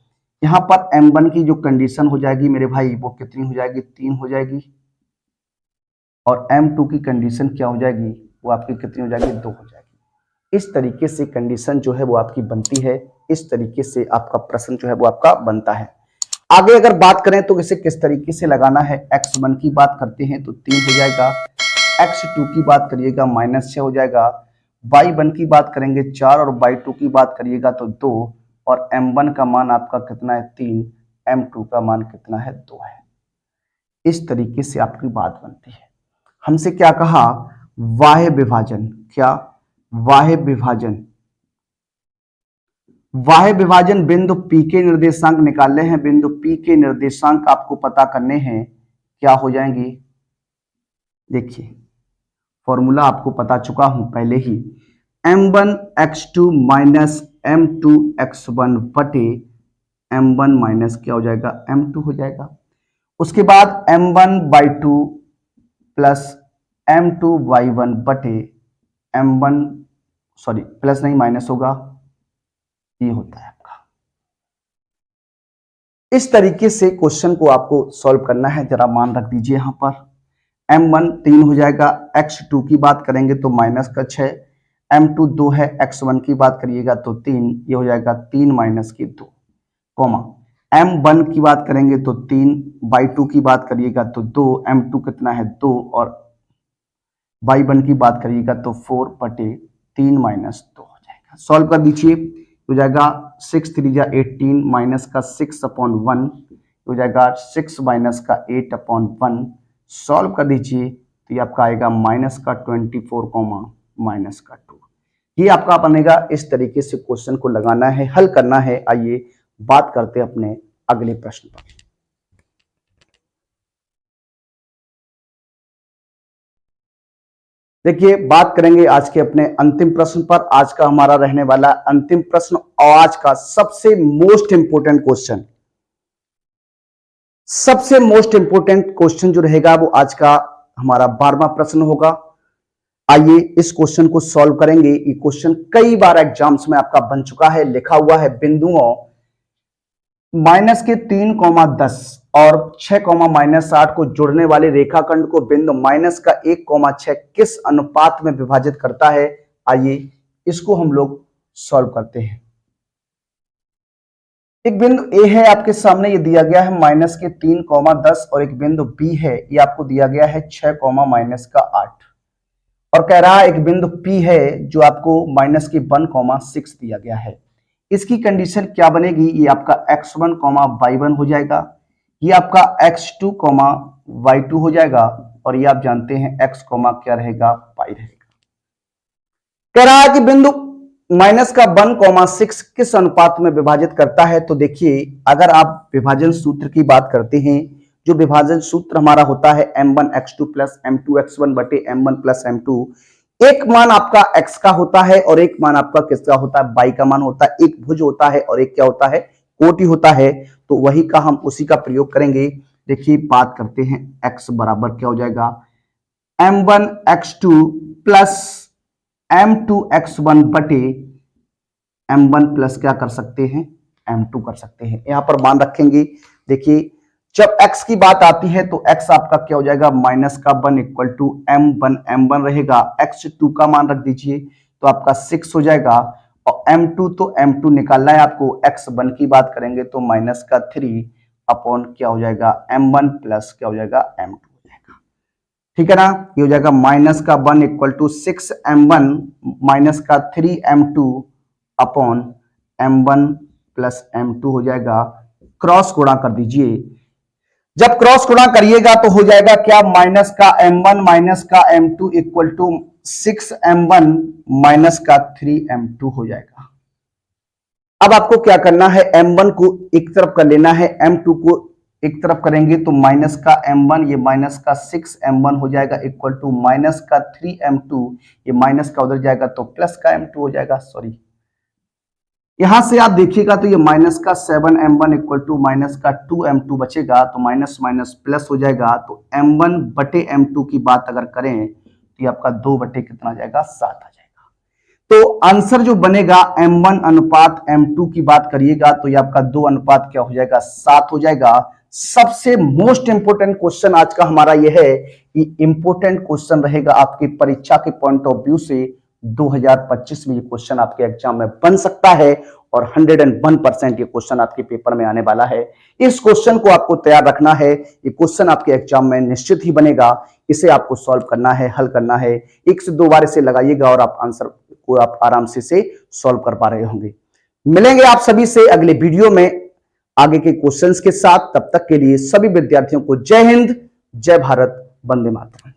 यहां पर m1 की जो कंडीशन हो जाएगी मेरे भाई वो कितनी हो जाएगी, 3 हो जाएगी, और m2 की कंडीशन क्या हो जाएगी, वो आपकी कितनी हो जाएगी, 2 हो जाएगी। इस तरीके से कंडीशन जो है वो आपकी बनती है। इस तरीके से आपका प्रश्न जो है वो आपका बनता है। आगे अगर बात करें तो इसे किस तरीके से लगाना है, x1 की बात करते हैं तो 3 हो जाएगा, x2 की बात करिएगा -6 हो जाएगा, y1 की बात करेंगे 4, और y2 की बात करिएगा तो 2, और m1 का मान आपका कितना है, 3, m2 का मान कितना है, 2 है। इस तरीके से आपकी बात बनती है। हमसे क्या कहा, बाह्य विभाजन। क्या, बाह्य विभाजन। वाह्य विभाजन बिंदु P के निर्देशांक निकालने हैं। बिंदु P के निर्देशांक आपको पता करने हैं, क्या हो जाएंगे? देखिए फॉर्मूला आपको पता चुका हूं पहले ही, m1x2 माइनस m2x1 बटे m1 माइनस क्या हो जाएगा? m2 हो जाएगा। उसके बाद m1/2 प्लस m2/1 बटे m1, सॉरी प्लस नहीं माइनस होगा, ये होता है आपका। इस तरीके से क्वेश्चन को आपको सॉल्व करना है। जरा मान रख दीजिए यहां पर, m1 3 हो जाएगा, x2 की बात करेंगे तो माइनस का 6, m2 2 है, x1 की बात करिएगा तो 3, ये हो जाएगा 3 माइनस की 2, कॉमा m1 की बात करेंगे तो 3/2 की बात करिएगा तो 2, m2 कितना है 2, और y1 की बात करिएगा तो 4 बटे 3 माइनस 2 हो जाएगा। सॉल्व कर दीजिए, हो जाएगा 6 3 जा 18 माइनस का 6/1 हो जाएगा 6 माइनस का 8/1। सॉल्व कर दीजिए तो ये आपका आएगा माइनस का 24 माइनस का 2। ये आपका बनेगा। इस तरीके से क्वेश्चन को लगाना है, हल करना है। आइए बात करते हैं अपने अगले प्रश्न पर। देखिए बात करेंगे आज के अपने अंतिम प्रश्न पर। आज का हमारा रहने वाला अंतिम प्रश्न और आज का सबसे मोस्ट इंपोर्टेंट क्वेश्चन, सबसे मोस्ट इंपोर्टेंट क्वेश्चन जो रहेगा वो आज का हमारा 12वां प्रश्न होगा। आइए इस क्वेश्चन को सॉल्व करेंगे। ये क्वेश्चन कई बार एग्जाम्स में आपका बन चुका है। लिखा हुआ है बिंदुओं माइनस के 3,10 और 6,-8 को जोड़ने वाले रेखाखंड को बिंदु माइनस का 1,6 किस अनुपात में विभाजित करता है। आइए इसको हम लोग सॉल्व करते हैं। एक बिंदु ए है आपके सामने, ये दिया गया है माइनस के 3,10 और एक बिंदु बी है, ये आपको दिया गया है 6,-8 और कह रहा है एक बिंदु पी है जो आपको माइनस के 1,6 दिया गया है। इसकी कंडीशन क्या बनेगी? ये आपका x1, y1 हो जाएगा, ये आपका x2, y2 हो जाएगा और ये आप जानते हैं x, क्या रहेगा? y रहेगा। कह रहा है कि बिंदु माइनस का 1,6 किस अनुपात में विभाजित करता है। तो देखिए अगर आप विभाजन सूत्र की बात करते हैं, जो विभाजन सूत्र हमारा होता है m1x2 प्लस m2x1 बटे m1 प्लस m2, एक मान आपका x का होता है और एक मान आपका किसका होता है? y का मान होता है। एक भुज होता है और एक क्या होता है? कोटि होता है। तो वही का हम उसी का प्रयोग करेंगे। देखिए बात करते हैं, x बराबर क्या हो जाएगा? m1x2 प्लस m2x1 बटे m1 प्लस क्या कर सकते हैं? m2 कर सकते हैं। यहां पर मान रखेंगे। देखिए जब x की बात आती है तो x आपका क्या हो जाएगा? माइनस का 1 इक्वल टू m1 रहेगा। x2 का मान रख दीजिए तो आपका 6 हो जाएगा और m2 तो m2 निकालना है आपको। x1 की बात करेंगे तो माइनस का 3 अपॉन क्या हो जाएगा? m1 प्लस क्या हो जाएगा? m2 हो जाएगा। ठीक है ना? ये हो जाएगा माइनस का 1 इक्वल टू 6m1 माइनस का 3m2 upon m1 plus m2 हो जाएगा। क्रॉस गुणा कर दीजिए। जब क्रॉस गुणा करिएगा तो हो जाएगा क्या? माइनस का m1 माइनस का m2 equal to 6m1 minus का 3m2 हो जाएगा। अब आपको क्या करना है? m1 को एक तरफ कर लेना है, m2 को एक तरफ करेंगे तो माइनस का m1 ये माइनस का 6m1 हो जाएगा इक्वल टू माइनस का 3m2, ये माइनस का उधर जाएगा तो प्लस का m2 हो जाएगा। सॉरी, यहां से आप देखिएगा तो ये माइनस का 7m1 इक्वल टू माइनस का 2m2 बचेगा तो माइनस माइनस प्लस हो जाएगा। तो m1 बटे m2 की बात अगर करें तो ये आपका 2 बटे कितना जाएगा? 7 आ जाएगा। तो आंसर जो बनेगा m1 अनुपात m2 की बात करिएगा तो ये आपका 2 अनुपात क्या हो जाएगा? 7 हो जाएगा। सबसे मोस्ट इंपोर्टेंट क्वेश्चन आज का हमारा यह है कि इंपोर्टेंट क्वेश्चन रहेगा आपकी परीक्षा के पॉइंट ऑफ व्यू से। 2025 में ये क्वेश्चन आपके एग्जाम में बन सकता है और 101% ये क्वेश्चन आपके पेपर में आने वाला है। इस क्वेश्चन को आपको तैयार रखना है। ये क्वेश्चन आपके एग्जाम में निश्चित ही बनेगा। इसे आपको सॉल्व करना है, हल करना है। 1 से 2 बार इसे लगाइएगा और आप आंसर को आप आराम से सॉल्व कर पा रहे होंगे। मिलेंगे आप सभी से अगले वीडियो में आगे के क्वेश्चंस के साथ। तब तक के लिए सभी विद्यार्थियों को जय हिंद, जय भारत, वंदे मातरम।